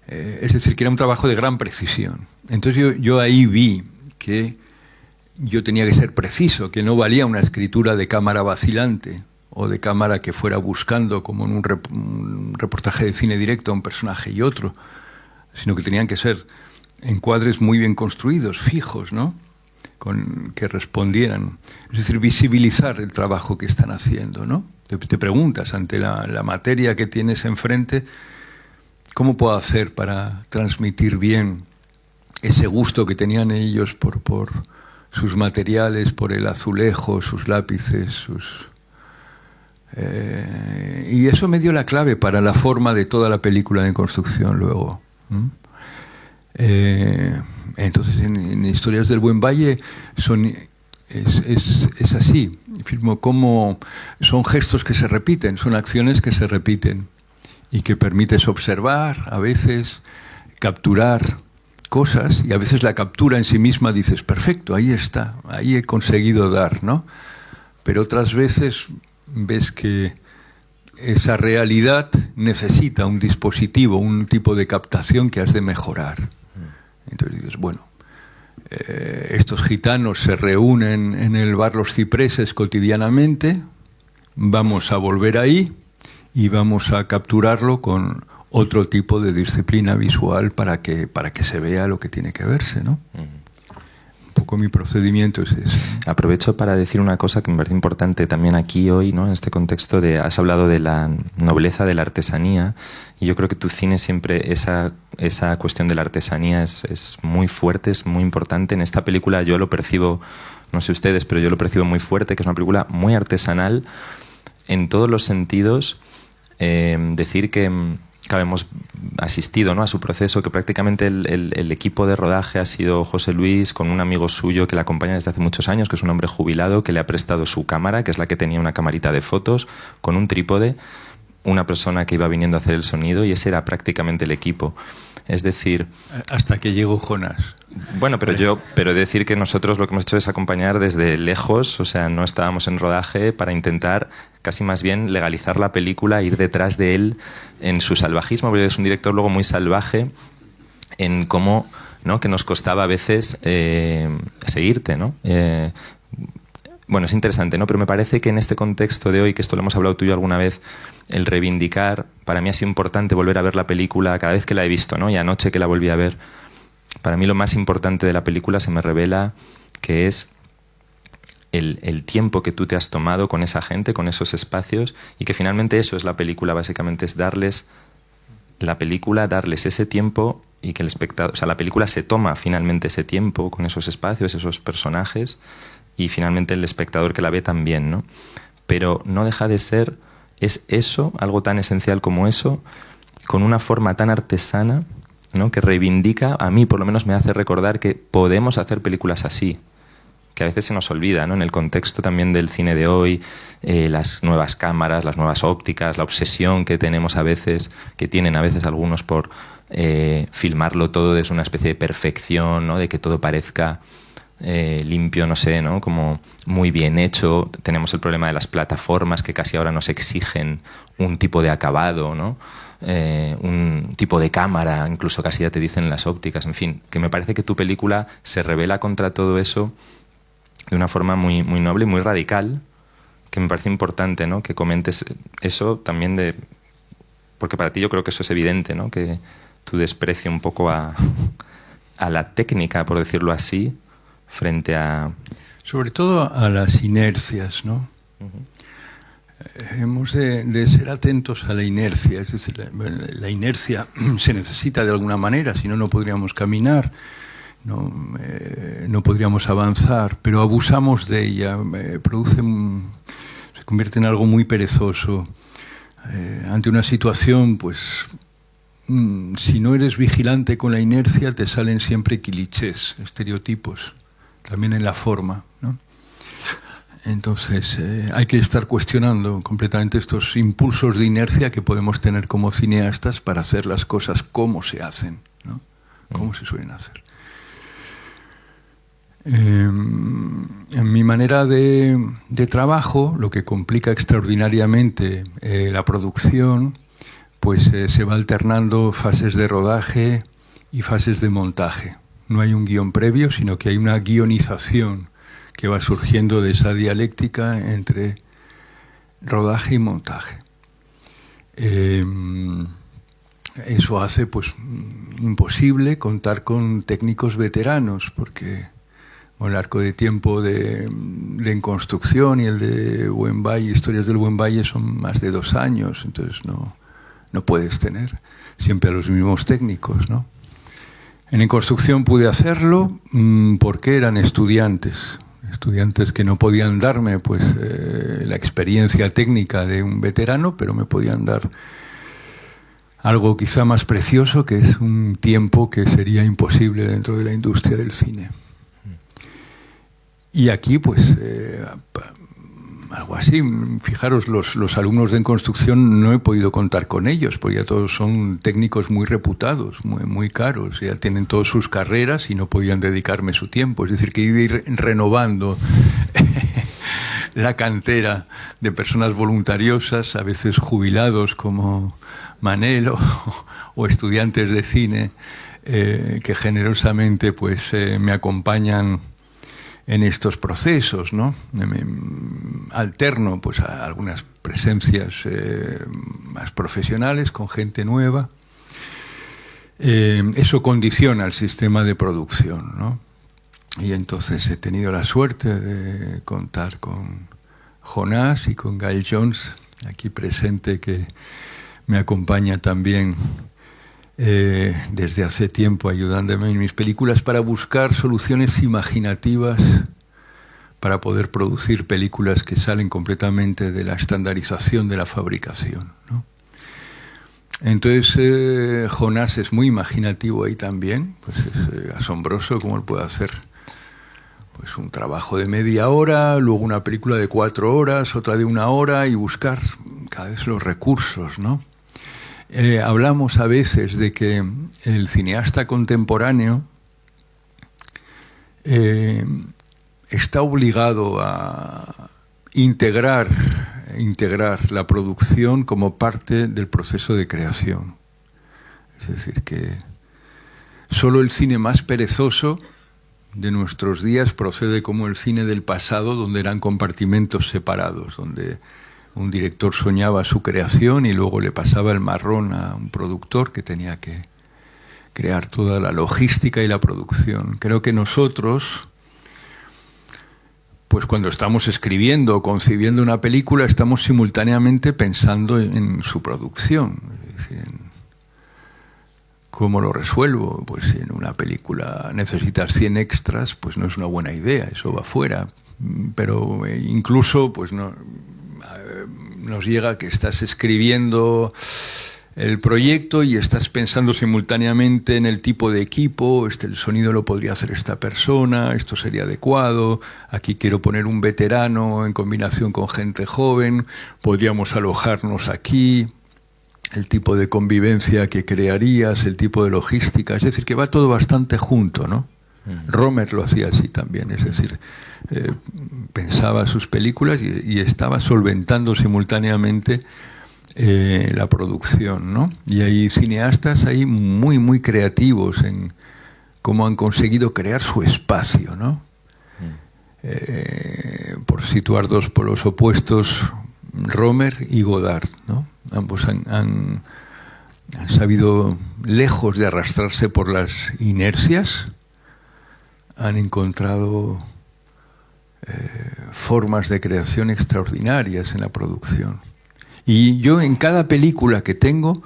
Es decir, que era un trabajo de gran precisión. Entonces yo ahí vi que yo tenía que ser preciso, que no valía una escritura de cámara vacilante o de cámara que fuera buscando, como en un reportaje de cine directo, a un personaje y otro, sino que tenían que ser encuadres muy bien construidos, fijos, ¿no? Que respondieran. Es decir, visibilizar el trabajo que están haciendo, ¿no? Te preguntas, ante la materia que tienes enfrente, ¿cómo puedo hacer para transmitir bien ese gusto que tenían ellos por sus materiales, por el azulejo, sus lápices, y eso me dio la clave para la forma de toda la película de construcción luego. Entonces en Historias del Buen Valle es así. Firmo como son gestos que se repiten, son acciones que se repiten y que permites observar, a veces capturar cosas, y a veces la captura en sí misma dices, perfecto, ahí está, ahí he conseguido dar, ¿no? Pero otras veces ves que esa realidad necesita un dispositivo, un tipo de captación que has de mejorar. Entonces dices, bueno, estos gitanos se reúnen en el bar Los Cipreses cotidianamente, vamos a volver ahí y vamos a capturarlo con otro tipo de disciplina visual para que se vea lo que tiene que verse, ¿no? poco mi procedimiento es ese. Aprovecho para decir una cosa que me parece importante también aquí hoy, ¿no? En este contexto has hablado de la nobleza de la artesanía, y yo creo que tu cine siempre, esa cuestión de la artesanía es muy fuerte, es muy importante. En esta película yo lo percibo, no sé ustedes, pero yo lo percibo muy fuerte, que es una película muy artesanal en todos los sentidos. Decir que, claro, hemos asistido, ¿no?, a su proceso, que prácticamente el equipo de rodaje ha sido José Luis, con un amigo suyo que le acompaña desde hace muchos años, que es un hombre jubilado, que le ha prestado su cámara, que es la que tenía una camarita de fotos, con un trípode, una persona que iba viniendo a hacer el sonido, y ese era prácticamente el equipo. Es decir... Hasta que llegó Jonás. Bueno, pero decir que nosotros lo que hemos hecho es acompañar desde lejos, o sea, no estábamos en rodaje para intentar casi más bien legalizar la película, ir detrás de él en su salvajismo, porque es un director luego muy salvaje en cómo, ¿no?, que nos costaba a veces seguirte, ¿no? Bueno, es interesante, ¿no? Pero me parece que en este contexto de hoy, que esto lo hemos hablado tú y yo alguna vez, el reivindicar, para mí ha sido importante volver a ver la película cada vez que la he visto, ¿no? Y anoche que la volví a ver, para mí lo más importante de la película se me revela que es el tiempo que tú te has tomado con esa gente, con esos espacios, y que finalmente eso es la película, básicamente es darles ese tiempo, y que el espectador, o sea, la película se toma finalmente ese tiempo con esos espacios, esos personajes, y finalmente el espectador que la ve también, ¿no? Pero no deja de ser, es eso, algo tan esencial como eso, con una forma tan artesana, ¿no?, que reivindica, a mí por lo menos me hace recordar que podemos hacer películas así, que a veces se nos olvida, ¿no?, en el contexto también del cine de hoy, las nuevas cámaras, las nuevas ópticas, la obsesión que tenemos a veces, que tienen a veces algunos por filmarlo todo desde una especie de perfección, ¿no?, de que todo parezca limpio, no sé, ¿no?, como muy bien hecho. Tenemos el problema de las plataformas, que casi ahora nos exigen un tipo de acabado, ¿no?, un tipo de cámara, incluso casi ya te dicen las ópticas, en fin, que me parece que tu película se revela contra todo eso de una forma muy, muy noble y muy radical, que me parece importante, ¿no?, que comentes eso también, porque para ti yo creo que eso es evidente, ¿no?, que tu desprecio un poco a la técnica, por decirlo así, frente a... Sobre todo a las inercias, ¿no? Uh-huh. Hemos de ser atentos a la inercia, es decir, la inercia se necesita de alguna manera, si no, no podríamos caminar. No podríamos avanzar, pero abusamos de ella, se convierte en algo muy perezoso. Ante una situación, pues, si no eres vigilante con la inercia, te salen siempre clichés, estereotipos, también en la forma, ¿no? Entonces, hay que estar cuestionando completamente estos impulsos de inercia que podemos tener como cineastas para hacer las cosas como se hacen, ¿no? Como se suelen hacer. En mi manera de trabajo, lo que complica extraordinariamente la producción, pues se va alternando fases de rodaje y fases de montaje. No hay un guión previo, sino que hay una guionización que va surgiendo de esa dialéctica entre rodaje y montaje. Eso hace, pues, imposible contar con técnicos veteranos, porque el arco de tiempo de En Construcción y el de Buen Valle, Historias del Buen Valle, son más de 2 años, entonces no puedes tener siempre a los mismos técnicos, ¿no? En Construcción pude hacerlo porque eran estudiantes que no podían darme, pues, la experiencia técnica de un veterano, pero me podían dar algo quizá más precioso, que es un tiempo que sería imposible dentro de la industria del cine. Y aquí, pues, algo así. Fijaros, los alumnos de En Construcción no he podido contar con ellos, porque ya todos son técnicos muy reputados, muy caros, ya tienen todas sus carreras y no podían dedicarme su tiempo. Es decir, que ir renovando la cantera de personas voluntariosas, a veces jubilados como Manel o estudiantes de cine, que generosamente, pues, me acompañan en estos procesos, ¿no? Alterno, pues, a algunas presencias más profesionales con gente nueva. Eso condiciona el sistema de producción, ¿no? Y entonces he tenido la suerte de contar con Jonás y con Gaël Jones, aquí presente, que me acompaña también desde hace tiempo ayudándome en mis películas para buscar soluciones imaginativas para poder producir películas que salen completamente de la estandarización de la fabricación, ¿no? Entonces Jonás es muy imaginativo ahí también, pues es asombroso cómo él puede hacer pues un trabajo de media hora, luego una película de 4 horas, otra de 1 hora, y buscar cada vez los recursos, ¿no? Hablamos a veces de que el cineasta contemporáneo está obligado a integrar la producción como parte del proceso de creación. Es decir, que solo el cine más perezoso de nuestros días procede como el cine del pasado, donde eran compartimentos separados, donde un director soñaba su creación y luego le pasaba el marrón a un productor que tenía que crear toda la logística y la producción. Creo que nosotros, pues cuando estamos escribiendo o concibiendo una película, estamos simultáneamente pensando en su producción. Es decir, ¿cómo lo resuelvo? Pues si en una película necesitas 100 extras, pues no es una buena idea, eso va fuera. Pero incluso pues nos llega que estás escribiendo el proyecto y estás pensando simultáneamente en el tipo de equipo, el sonido lo podría hacer esta persona, esto sería adecuado, aquí quiero poner un veterano en combinación con gente joven, podríamos alojarnos aquí, el tipo de convivencia que crearías, el tipo de logística, es decir, que va todo bastante junto, ¿no? Romer lo hacía así también, es decir, pensaba sus películas y estaba solventando simultáneamente la producción, ¿no? Y hay cineastas ahí muy, muy creativos en cómo han conseguido crear su espacio, ¿no? Por situar dos polos opuestos, Romer y Godard, ¿no? Ambos han sabido, lejos de arrastrarse por las inercias, han encontrado formas de creación extraordinarias en la producción. Y yo en cada película que tengo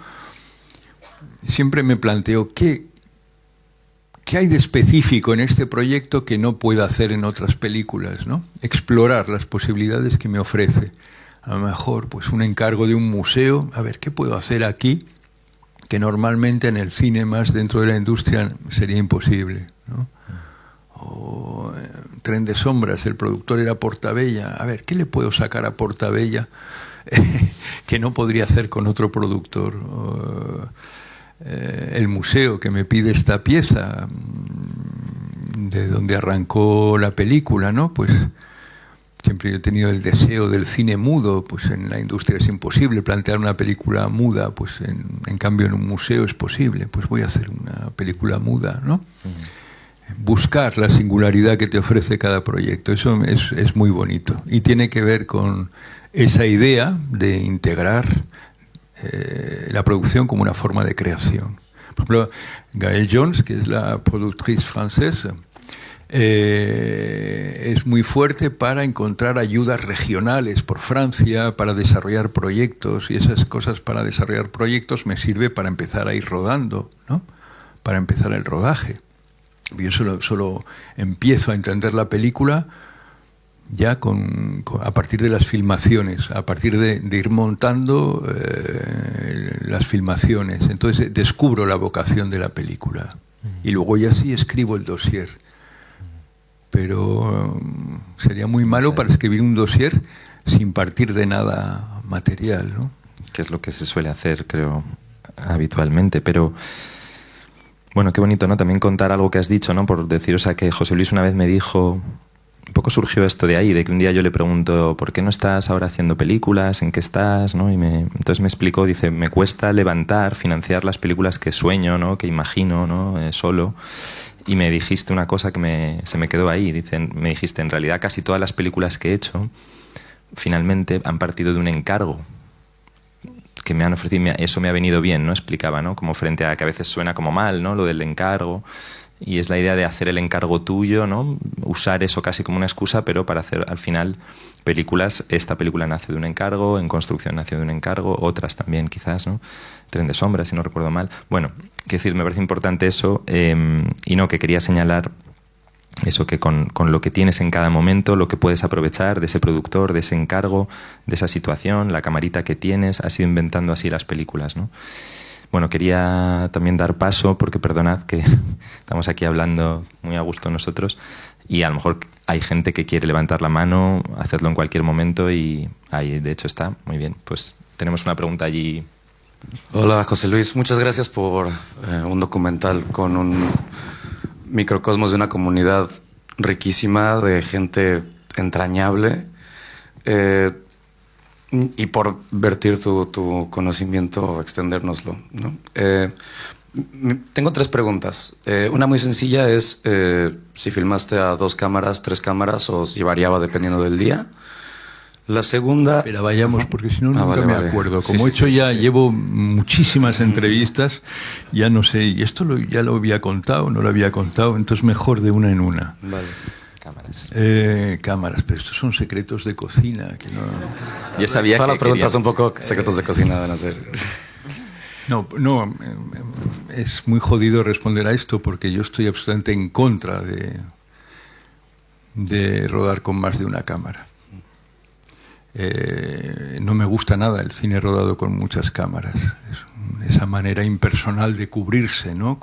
siempre me planteo qué hay de específico en este proyecto que no puedo hacer en otras películas, ¿no? Explorar las posibilidades que me ofrece. A lo mejor pues un encargo de un museo, a ver, ¿qué puedo hacer aquí que normalmente en el cine más dentro de la industria sería imposible, ¿no? O Tren de sombras, el productor era Portabella, a ver, ¿qué le puedo sacar a Portabella que no podría hacer con otro productor? El museo que me pide esta pieza de donde arrancó la película, ¿no? Pues siempre he tenido el deseo del cine mudo, pues en la industria es imposible plantear una película muda, pues en cambio en un museo es posible, pues voy a hacer una película muda, ¿no? Buscar la singularidad que te ofrece cada proyecto, eso es muy bonito y tiene que ver con esa idea de integrar la producción como una forma de creación. Por ejemplo, Gaël Jones, que es la productriz francesa, es muy fuerte para encontrar ayudas regionales por Francia, para desarrollar proyectos, y esas cosas para desarrollar proyectos me sirve para empezar a ir rodando, ¿no? Para empezar el rodaje. Yo solo empiezo a entender la película ya a partir de las filmaciones, a partir de ir montando las filmaciones. Entonces descubro la vocación de la película y luego ya sí escribo el dossier. Pero sería muy malo para escribir un dossier sin partir de nada material, ¿no? Que es lo que se suele hacer, creo, habitualmente. Pero bueno, qué bonito, ¿no? También contar algo que has dicho, ¿no? Por decir, o sea, que José Luis una vez me dijo, un poco surgió esto de ahí, de que un día yo le pregunto, ¿por qué no estás ahora haciendo películas? ¿En qué estás? ¿No? Y entonces me explicó, dice, me cuesta financiar las películas que sueño, ¿no? Que imagino, ¿no? Solo. Y me dijiste una cosa que se me quedó ahí. Me dijiste, en realidad casi todas las películas que he hecho finalmente han partido de un encargo que me han ofrecido. Eso me ha venido bien, ¿no? Explicaba, ¿no? Como frente a que a veces suena como mal, ¿no? Lo del encargo. y es la idea de hacer el encargo tuyo, ¿no? Usar eso casi como una excusa, pero para hacer al final películas. Esta película nace de un encargo, En construcción nació de un encargo, otras también quizás, ¿no? Tren de sombras, si no recuerdo mal. Bueno, quiero decir, me parece importante eso, y no, que quería señalar eso, que con lo que tienes en cada momento, lo que puedes aprovechar de ese productor, de ese encargo, de esa situación, la camarita que tienes, has ido inventando así las películas, ¿no? Bueno, quería también dar paso, porque perdonad que estamos aquí hablando muy a gusto nosotros, y a lo mejor hay gente que quiere levantar la mano, hacerlo en cualquier momento, y ahí de hecho está. Muy bien, pues tenemos una pregunta allí. Hola, José Luis, muchas gracias por un documental con un microcosmos de una comunidad riquísima, de gente entrañable, y por vertir tu conocimiento, extendérnoslo, ¿no? Tengo 3 preguntas. Una muy sencilla es si filmaste a 2 cámaras, 3 cámaras, o si variaba dependiendo del día. La segunda... Pero vayamos, porque si no, nunca me acuerdo. Sí, Como he hecho sí. llevo muchísimas entrevistas, ya no sé, y esto ya lo había contado, no lo había contado, entonces mejor de una en una. Vale. Cámaras. Cámaras, pero estos son secretos de cocina. Que no... Yo sabía Todas que las preguntas quería... un poco secretos de cocina van a ser. No, es muy jodido responder a esto porque yo estoy absolutamente en contra de rodar con más de una cámara. No me gusta nada el cine rodado con muchas cámaras. Esa manera impersonal de cubrirse, ¿no?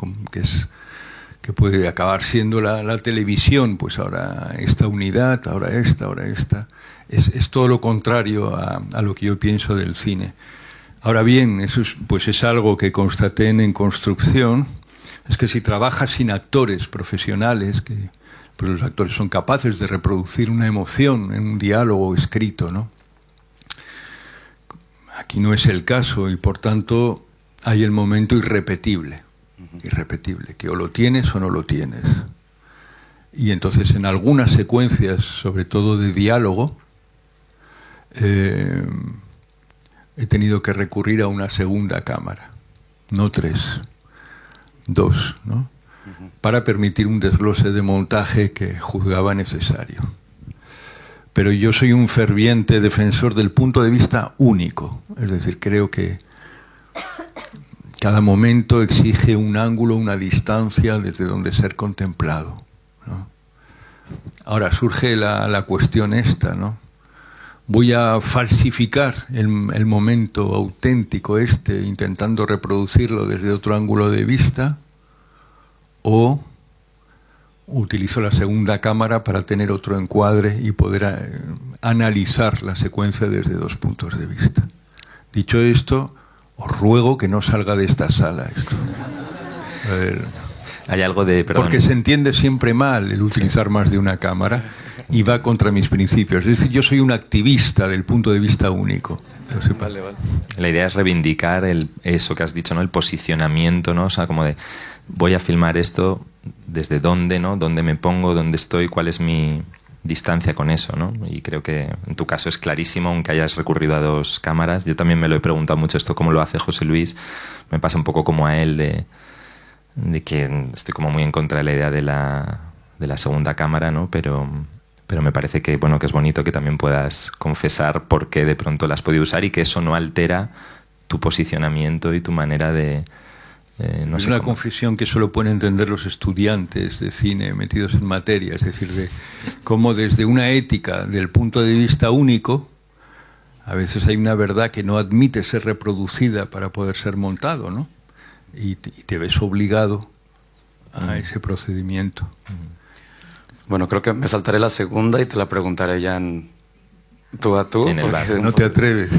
Que puede acabar siendo la televisión, pues ahora esta unidad, ahora esta. Es todo lo contrario a lo que yo pienso del cine. Ahora bien, eso es algo que constaté en construcción, es que si trabajas sin actores profesionales, pues los actores son capaces de reproducir una emoción en un diálogo escrito, ¿no? Aquí no es el caso y por tanto hay el momento irrepetible, que o lo tienes o no lo tienes. Y entonces en algunas secuencias, sobre todo de diálogo, he tenido que recurrir a una segunda cámara, no 3, 2, ¿no? Para permitir un desglose de montaje que juzgaba necesario. Pero yo soy un ferviente defensor del punto de vista único, es decir, creo que cada momento exige un ángulo, una distancia desde donde ser contemplado, ¿no? Ahora surge la cuestión esta, ¿no? Voy a falsificar el momento auténtico intentando reproducirlo desde otro ángulo de vista, o utilizo la segunda cámara para tener otro encuadre y poder analizar la secuencia desde 2 puntos de vista. Dicho esto, os ruego que no salga de esta sala esto. A ver, Hay algo de... Perdón. porque se entiende siempre mal el utilizar más de una cámara y va contra mis principios. Es decir, yo soy un activista del punto de vista único. Vale. La idea es reivindicar eso que has dicho, ¿no? El posicionamiento, ¿no? O sea, como de voy a filmar esto desde dónde, ¿no? Dónde me pongo, dónde estoy, cuál es mi distancia con eso, ¿no? Y creo que en tu caso es clarísimo, aunque hayas recurrido a 2 cámaras. Yo también me lo he preguntado mucho esto, cómo lo hace José Luis. Me pasa un poco como a él de que estoy como muy en contra de la idea de la segunda cámara, ¿no? Pero me parece que, bueno, que es bonito que también puedas confesar por qué de pronto las has podido usar y que eso no altera tu posicionamiento y tu manera de... no es sé una cómo. confesión que solo pueden entender los estudiantes de cine metidos en materia, es decir, de cómo desde una ética del punto de vista único, a veces hay una verdad que no admite ser reproducida para poder ser montado, ¿no? Y te ves obligado a ese procedimiento. Bueno, creo que me saltaré la segunda y te la preguntaré ya tú a tú. En el bar. No te atreves.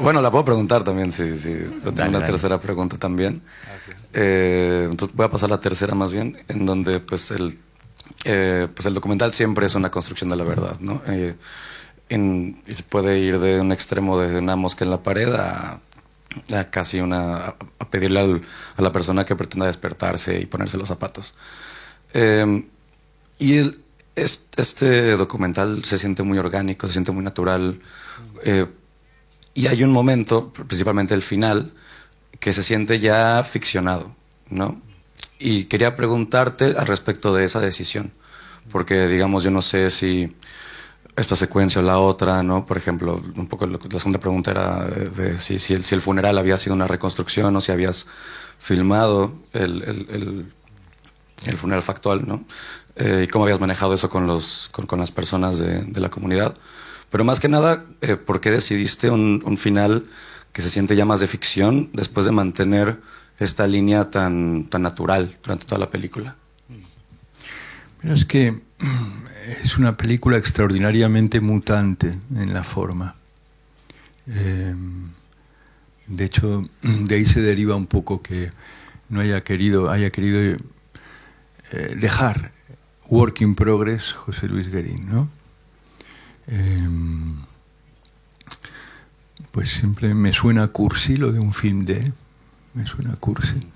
Bueno, la puedo preguntar también, sí. Pero tengo una Dale. tercera pregunta también. Entonces voy a pasar a la tercera más bien, en donde pues el documental siempre es una construcción de la verdad, ¿no? Y se puede ir de un extremo de una mosca en la pared a casi a pedirle a la persona que pretenda despertarse y ponerse los zapatos. Este documental se siente muy orgánico, se siente muy natural, y hay un momento, principalmente el final, que se siente ya ficcionado, ¿no? Y quería preguntarte al respecto de esa decisión, porque digamos, yo no sé si esta secuencia o la otra, ¿no? Por ejemplo, un poco la segunda pregunta era de si el funeral había sido una reconstrucción o si habías filmado el funeral factual, ¿no? Y cómo habías manejado eso con las personas de la comunidad. Pero más que nada, ¿por qué decidiste un final que se siente ya más de ficción después de mantener esta línea tan natural durante toda la película? Pero es que es una película extraordinariamente mutante en la forma. De hecho, de ahí se deriva un poco que no haya querido dejar work in progress José Luis Guerín, ¿no? Pues siempre me suena cursi lo de un film me suena cursi.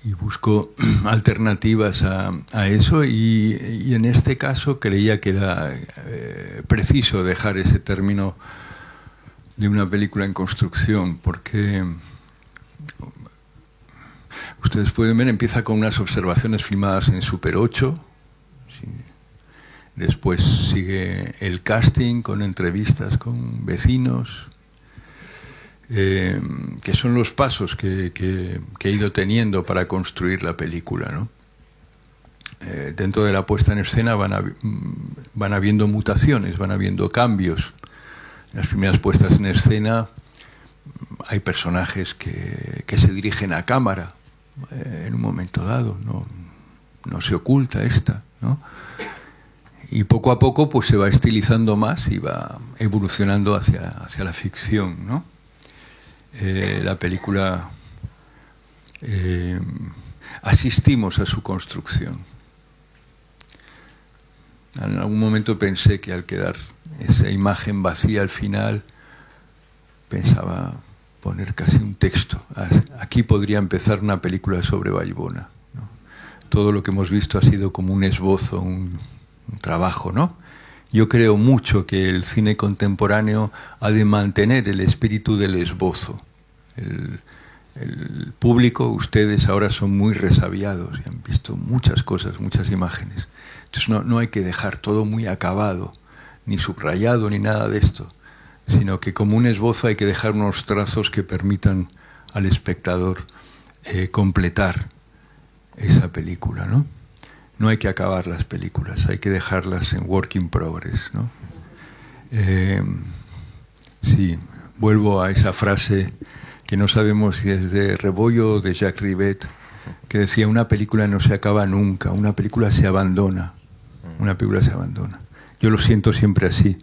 Y busco alternativas a eso y en este caso creía que era preciso dejar ese término de una película en construcción, porque ustedes pueden ver, empieza con unas observaciones filmadas en Super 8, sí. Después sigue el casting con entrevistas con vecinos, que son los pasos que he ido teniendo para construir la película, ¿no? Dentro de la puesta en escena van habiendo mutaciones, van habiendo cambios. En las primeras puestas en escena hay personajes que se dirigen a cámara en un momento dado, no se oculta esta, ¿no? Y poco a poco pues se va estilizando más y va evolucionando hacia la ficción, ¿no? La película asistimos a su construcción. En algún momento pensé que al quedar esa imagen vacía al final, pensaba poner casi un texto. Aquí podría empezar una película sobre Vallbona, ¿no? Todo lo que hemos visto ha sido como un esbozo, un trabajo, ¿no? Yo creo mucho que el cine contemporáneo ha de mantener el espíritu del esbozo. El público, ustedes ahora son muy resabiados y han visto muchas cosas, muchas imágenes. Entonces no hay que dejar todo muy acabado, ni subrayado, ni nada de esto, sino que como un esbozo hay que dejar unos trazos que permitan al espectador completar esa película, ¿no? No hay que acabar las películas, hay que dejarlas en work in progress, ¿no? Sí, vuelvo a esa frase que no sabemos si es de Rebollo o de Jacques Rivette, que decía: una película no se acaba nunca, una película se abandona, una película se abandona. Yo lo siento siempre así.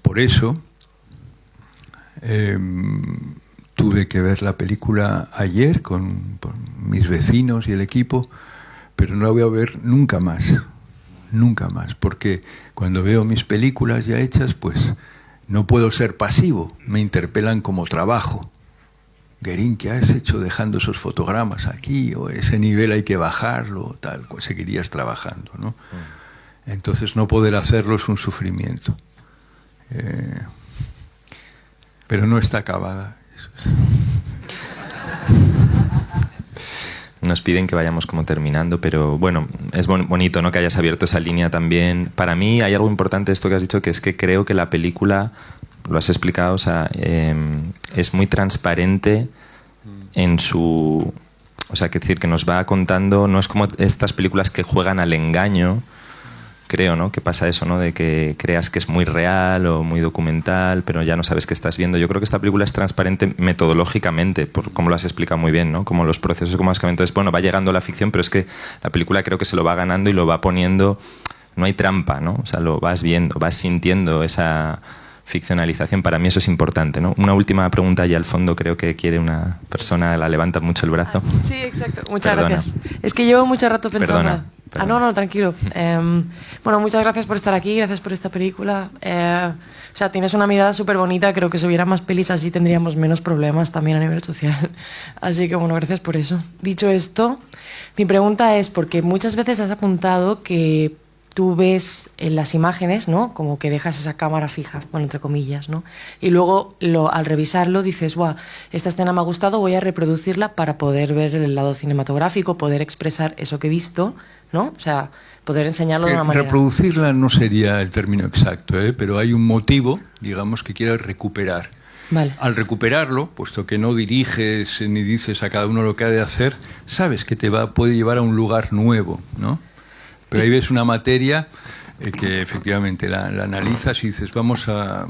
Por eso tuve que ver la película ayer con mis vecinos y el equipo, pero no la voy a ver nunca más, porque cuando veo mis películas ya hechas, pues no puedo ser pasivo, me interpelan como trabajo. Guerín, ¿qué has hecho dejando esos fotogramas aquí? O ese nivel hay que bajarlo, tal, pues seguirías trabajando, ¿no? Entonces no poder hacerlo es un sufrimiento. Pero no está acabada. Nos piden que vayamos como terminando, pero bueno, es bonito, ¿no?, que hayas abierto esa línea también. Para mí hay algo importante de esto que has dicho, que es que creo que la película, lo has explicado, o sea, es muy transparente en su... O sea, que decir, que nos va contando, no es como estas películas que juegan al engaño, creo, ¿no?, que pasa eso, ¿no?, de que creas que es muy real o muy documental, pero ya no sabes qué estás viendo. Yo creo que esta película es transparente metodológicamente, por como lo has explicado muy bien, ¿no?, como los procesos, como has comentado. Entonces, bueno, va llegando la ficción, pero es que la película creo que se lo va ganando y lo va poniendo, no hay trampa, ¿no? O sea, lo vas viendo, vas sintiendo esa ficcionalización. Para mí eso es importante, ¿no? Una última pregunta allá al fondo, creo que quiere una persona, la levanta mucho el brazo. Sí, exacto. Muchas gracias. Es que llevo mucho rato pensando... Perdona. No, tranquilo. Bueno, muchas gracias por estar aquí, gracias por esta película. O sea, tienes una mirada súper bonita, creo que si hubiera más pelis así tendríamos menos problemas también a nivel social. Así que bueno, gracias por eso. Dicho esto, mi pregunta es, porque muchas veces has apuntado que tú ves en las imágenes, ¿no? Como que dejas esa cámara fija, bueno, entre comillas, ¿no? Y luego al revisarlo dices, ¡guau! Esta escena me ha gustado, voy a reproducirla para poder ver el lado cinematográfico, poder expresar eso que he visto, ¿no? O sea, poder enseñarlo de una manera... Reproducirla no sería el término exacto, pero hay un motivo, digamos, que quieres recuperar. Vale. Al recuperarlo, puesto que no diriges ni dices a cada uno lo que ha de hacer, sabes que puede llevar a un lugar nuevo, ¿no? Pero ahí ves una materia que efectivamente la analizas y dices, vamos a...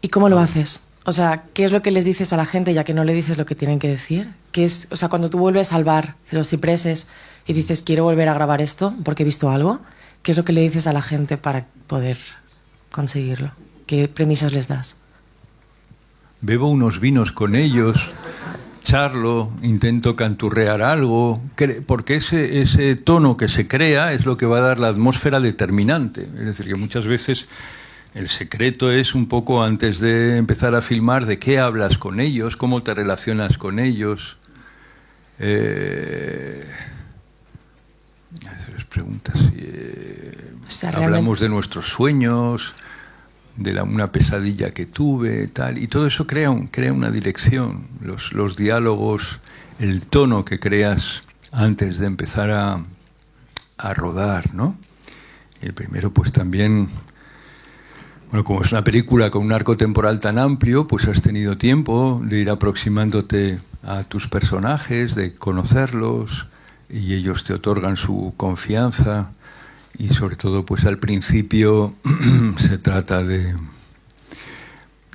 ¿Y cómo lo haces? O sea, ¿qué es lo que les dices a la gente ya que no le dices lo que tienen que decir? ¿Qué es, o sea, cuando tú vuelves al bar de los cipreses y dices, quiero volver a grabar esto porque he visto algo, ¿qué es lo que le dices a la gente para poder conseguirlo? ¿Qué premisas les das? Bebo unos vinos con ellos, charlo, intento canturrear algo, porque ese tono que se crea es lo que va a dar la atmósfera determinante. Es decir, que muchas veces el secreto es un poco antes de empezar a filmar de qué hablas con ellos, cómo te relacionas con ellos. Les preguntas si hablamos de nuestros sueños, de una pesadilla que tuve, tal, y todo eso crea una dirección, los diálogos, el tono que creas antes de empezar a rodar, ¿no? Y el primero, pues también, bueno, como es una película con un arco temporal tan amplio, pues has tenido tiempo de ir aproximándote a tus personajes, de conocerlos, y ellos te otorgan su confianza. Y sobre todo, pues al principio se trata de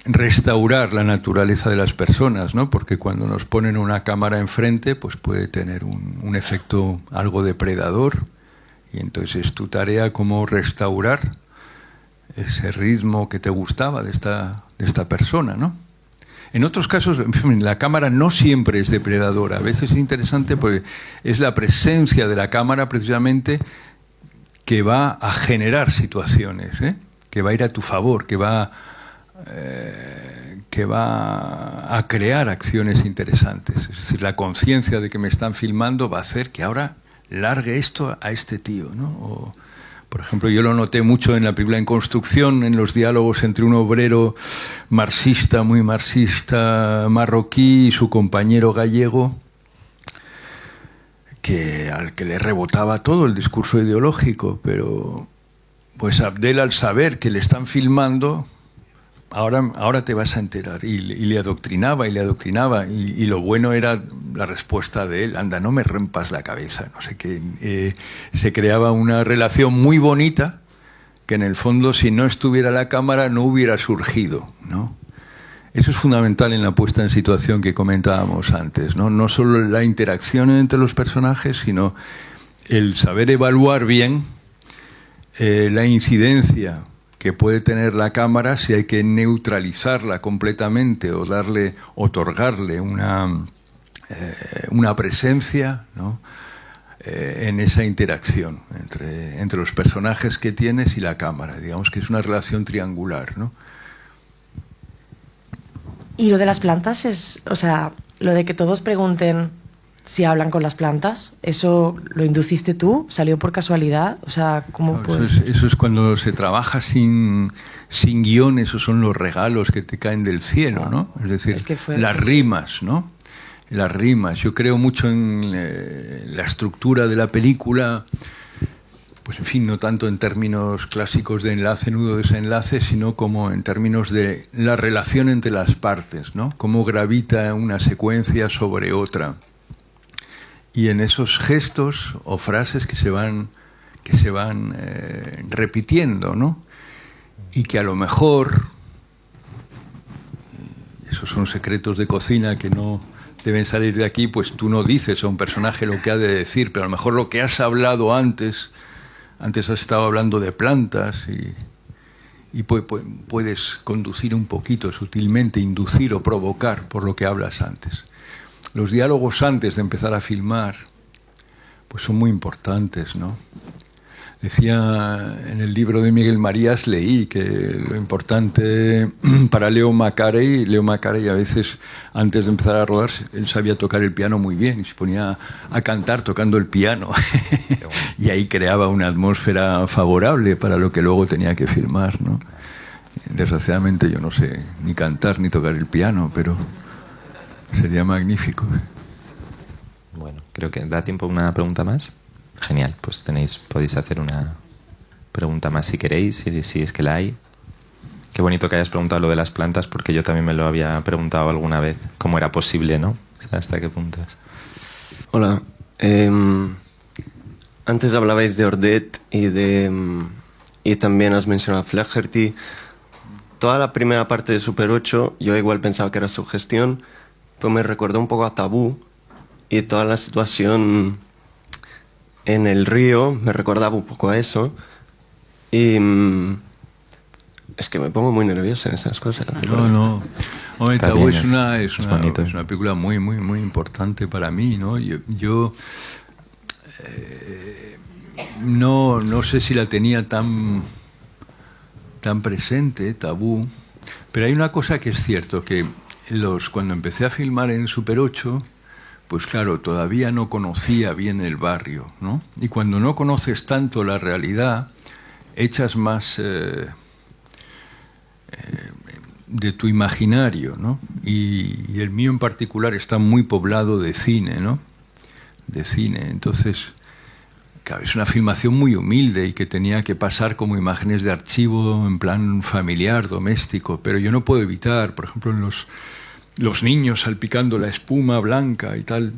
restaurar la naturaleza de las personas, ¿no? Porque cuando nos ponen una cámara enfrente, pues puede tener un efecto algo depredador. Y entonces es tu tarea como restaurar ese ritmo que te gustaba de esta persona, ¿no? En otros casos, la cámara no siempre es depredadora. A veces es interesante porque es la presencia de la cámara precisamente que va a generar situaciones, que va a ir a tu favor, que va a crear acciones interesantes. Es decir, la conciencia de que me están filmando va a hacer que ahora largue esto a este tío, ¿no? O, por ejemplo, yo lo noté mucho en la película En Construcción, en los diálogos entre un obrero marxista, muy marxista, marroquí, y su compañero gallego, al que le rebotaba todo el discurso ideológico, pero pues Abdel, al saber que le están filmando, ahora te vas a enterar, y le adoctrinaba, y lo bueno era la respuesta de él, anda, no me rompas la cabeza, no sé qué. Se creaba una relación muy bonita que en el fondo, si no estuviera la cámara, no hubiera surgido, ¿no? Eso es fundamental en la puesta en situación que comentábamos antes, ¿no? No solo la interacción entre los personajes, sino el saber evaluar bien la incidencia que puede tener la cámara, si hay que neutralizarla completamente o otorgarle una presencia, ¿no? En esa interacción entre los personajes que tienes y la cámara. Digamos que es una relación triangular, ¿no? Y lo de las plantas es, o sea, lo de que todos pregunten si hablan con las plantas, ¿eso lo induciste tú? ¿Salió por casualidad? O sea, ¿cómo puedes...? Eso es cuando se trabaja sin guión, esos son los regalos que te caen del cielo, ¿no? Es decir, las rimas, ¿no? Las rimas. Yo creo mucho en la estructura de la película, pues en fin, no tanto en términos clásicos de enlace, nudo, desenlace, sino como en términos de la relación entre las partes, ¿no? Cómo gravita una secuencia sobre otra. Y en esos gestos o frases que se van repitiendo, ¿no? Y que a lo mejor, esos son secretos de cocina que no deben salir de aquí, pues tú no dices a un personaje lo que ha de decir, pero a lo mejor lo que has hablado antes has estado hablando de plantas y puedes conducir un poquito sutilmente, inducir o provocar por lo que hablas antes. Los diálogos antes de empezar a filmar pues son muy importantes, ¿no? Decía en el libro de Miguel Marías, leí que lo importante para Leo Macarey a veces antes de empezar a rodar, él sabía tocar el piano muy bien y se ponía a cantar tocando el piano. Y ahí creaba una atmósfera favorable para lo que luego tenía que filmar, ¿no? Desgraciadamente yo no sé ni cantar ni tocar el piano, pero sería magnífico. Bueno, creo que da tiempo a una pregunta más. Genial, pues podéis hacer una pregunta más si queréis, si es que la hay. Qué bonito que hayas preguntado lo de las plantas, porque yo también me lo había preguntado alguna vez, cómo era posible, ¿no? O sea, ¿hasta qué puntos? Hola. Antes hablabais de Ordet y también has mencionado Flaherty. Toda la primera parte de Super 8 yo igual pensaba que era sugestión, pero me recordó un poco a Tabú y toda la situación en el río me recordaba un poco a eso. Y es que me pongo muy nervioso en esas cosas. No. Hombre, Tabú es una bonito. Es una película muy, muy, muy importante para mí, ¿no? Yo no sé si la tenía tan presente, Tabú, pero hay una cosa que es cierto, que cuando empecé a filmar en Super 8, pues claro, todavía no conocía bien el barrio, ¿no? Y cuando no conoces tanto la realidad, echas más de tu imaginario, ¿no? Y el mío en particular está muy poblado de cine, ¿no? De cine. Entonces, claro, es una filmación muy humilde y que tenía que pasar como imágenes de archivo en plan familiar, doméstico, pero yo no puedo evitar, por ejemplo, en los niños salpicando la espuma blanca y tal,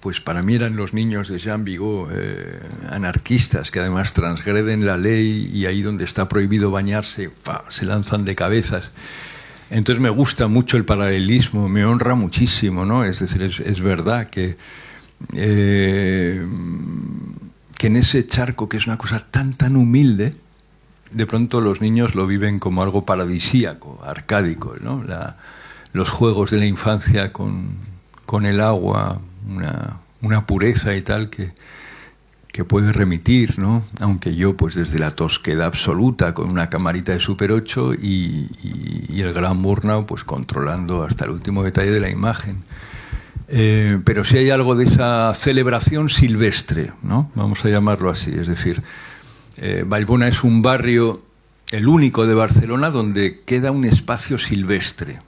pues para mí eran los niños de Jean Vigo, anarquistas, que además transgreden la ley y ahí donde está prohibido bañarse, se lanzan de cabezas. Entonces me gusta mucho el paralelismo, me honra muchísimo, ¿no? Es decir, es verdad que en ese charco, que es una cosa tan humilde, de pronto los niños lo viven como algo paradisíaco, arcádico, ¿no? Los juegos de la infancia con el agua, una pureza y tal que puede remitir, ¿no? Aunque yo, pues desde la tosquedad absoluta, con una camarita de Super 8 y el gran Murnau, pues controlando hasta el último detalle de la imagen. Pero sí hay algo de esa celebración silvestre, ¿no? Vamos a llamarlo así. Es decir, Vallbona es un barrio, el único de Barcelona, donde queda un espacio silvestre.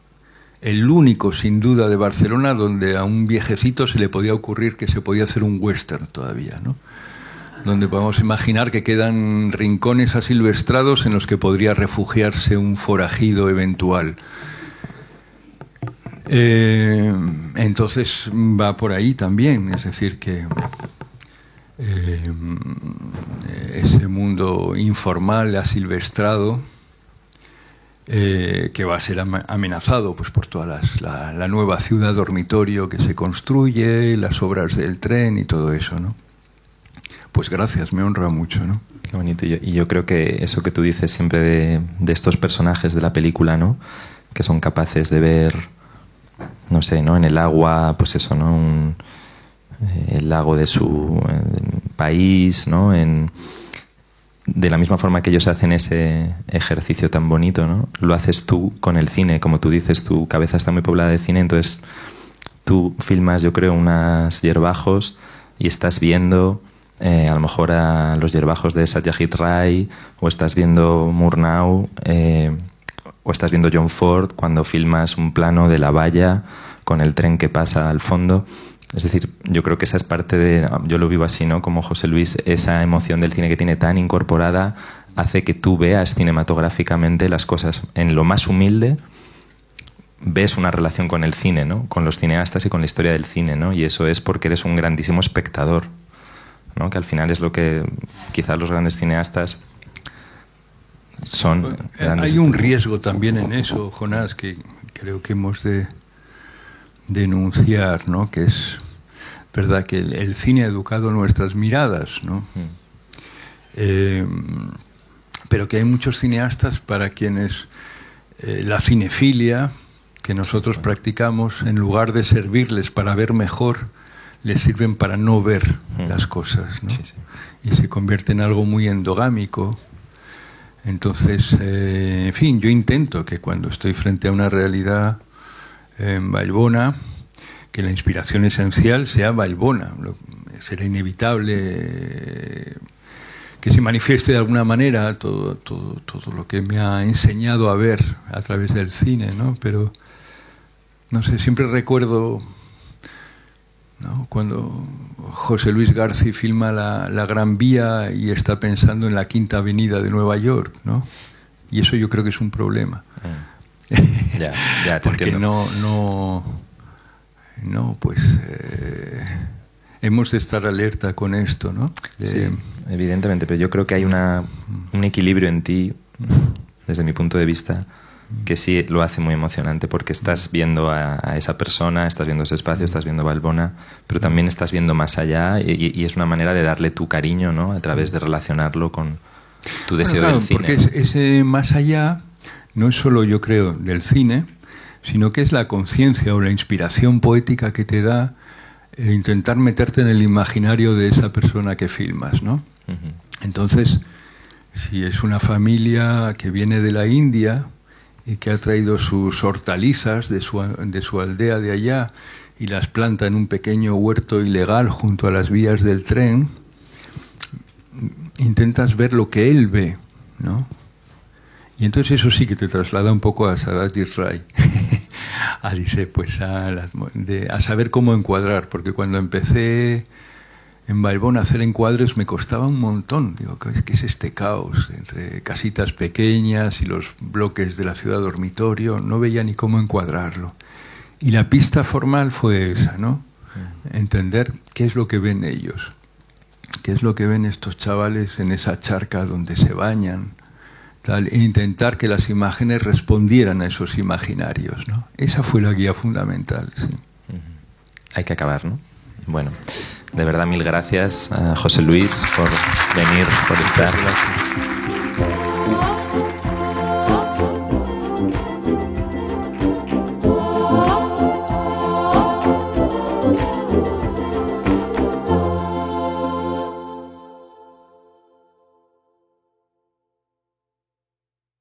El único, sin duda, de Barcelona donde a un viejecito se le podía ocurrir que se podía hacer un western todavía, ¿no? Donde podemos imaginar que quedan rincones asilvestrados en los que podría refugiarse un forajido eventual. Entonces va por ahí también, es decir que ese mundo informal, asilvestrado, que va a ser amenazado pues por toda la nueva ciudad dormitorio que se construye, las obras del tren y todo eso, ¿no? Pues gracias, me honra mucho, ¿no? Qué bonito. Y yo creo que eso que tú dices siempre de estos personajes de la película, ¿no? Que son capaces de ver, no sé, ¿no? En el agua, pues eso, ¿no? El lago de su país, ¿no? De la misma forma que ellos hacen ese ejercicio tan bonito, ¿no? Lo haces tú con el cine, como tú dices, tu cabeza está muy poblada de cine, entonces tú filmas, yo creo, unas hierbajos y estás viendo a lo mejor a los hierbajos de Satyajit Ray, o estás viendo Murnau, o estás viendo John Ford cuando filmas un plano de la valla con el tren que pasa al fondo. Es decir, yo creo que esa es parte de... Yo lo vivo así, ¿no? Como José Luis, esa emoción del cine que tiene tan incorporada hace que tú veas cinematográficamente las cosas en lo más humilde. Ves una relación con el cine, ¿no? Con los cineastas y con la historia del cine, ¿no? Y eso es porque eres un grandísimo espectador, ¿no? Que al final es lo que quizás los grandes cineastas son. Hay un riesgo también en eso, Jonás, que creo que hemos de denunciar, ¿no? Que es verdad que el cine ha educado nuestras miradas, ¿no? Pero que hay muchos cineastas para quienes la cinefilia que nosotros practicamos, en lugar de servirles para ver mejor, les sirven para no ver las cosas, ¿no? Sí, sí. Y se convierte en algo muy endogámico. Entonces, en fin, yo intento que cuando estoy frente a una realidad en Vallbona, que la inspiración esencial sea Vallbona. Será inevitable que se manifieste de alguna manera todo lo que me ha enseñado a ver a través del cine, ¿no? Pero, no sé, siempre recuerdo, ¿no?, cuando José Luis García filma la Gran Vía y está pensando en la Quinta Avenida de Nueva York, ¿no? Y eso yo creo que es un problema. Ya, te porque entiendo. Pues hemos de estar alerta con esto, ¿no? Sí, evidentemente, pero yo creo que hay un equilibrio en ti, desde mi punto de vista, que sí lo hace muy emocionante, porque estás viendo a esa persona, estás viendo ese espacio, estás viendo Vallbona, pero también estás viendo más allá y es una manera de darle tu cariño, ¿no?, a través de relacionarlo con tu deseo del cine. Porque ese más allá no es solo, yo creo, del cine, sino que es la conciencia o la inspiración poética que te da intentar meterte en el imaginario de esa persona que filmas, ¿no? Uh-huh. Entonces, si es una familia que viene de la India y que ha traído sus hortalizas de su aldea de allá y las planta en un pequeño huerto ilegal junto a las vías del tren, intentas ver lo que él ve, ¿no? Y entonces eso sí que te traslada un poco a Sarat Rai, a saber cómo encuadrar, porque cuando empecé en Vallbona a hacer encuadres me costaba un montón. Digo, ¿qué es este caos entre casitas pequeñas y los bloques de la ciudad dormitorio? No veía ni cómo encuadrarlo. Y la pista formal fue esa, ¿no? Entender qué es lo que ven ellos, qué es lo que ven estos chavales en esa charca donde se bañan, tal, e intentar que las imágenes respondieran a esos imaginarios, ¿no? Esa fue la guía fundamental, sí. Hay que acabar, ¿no? Bueno, de verdad, mil gracias a José Luis por venir, por estar.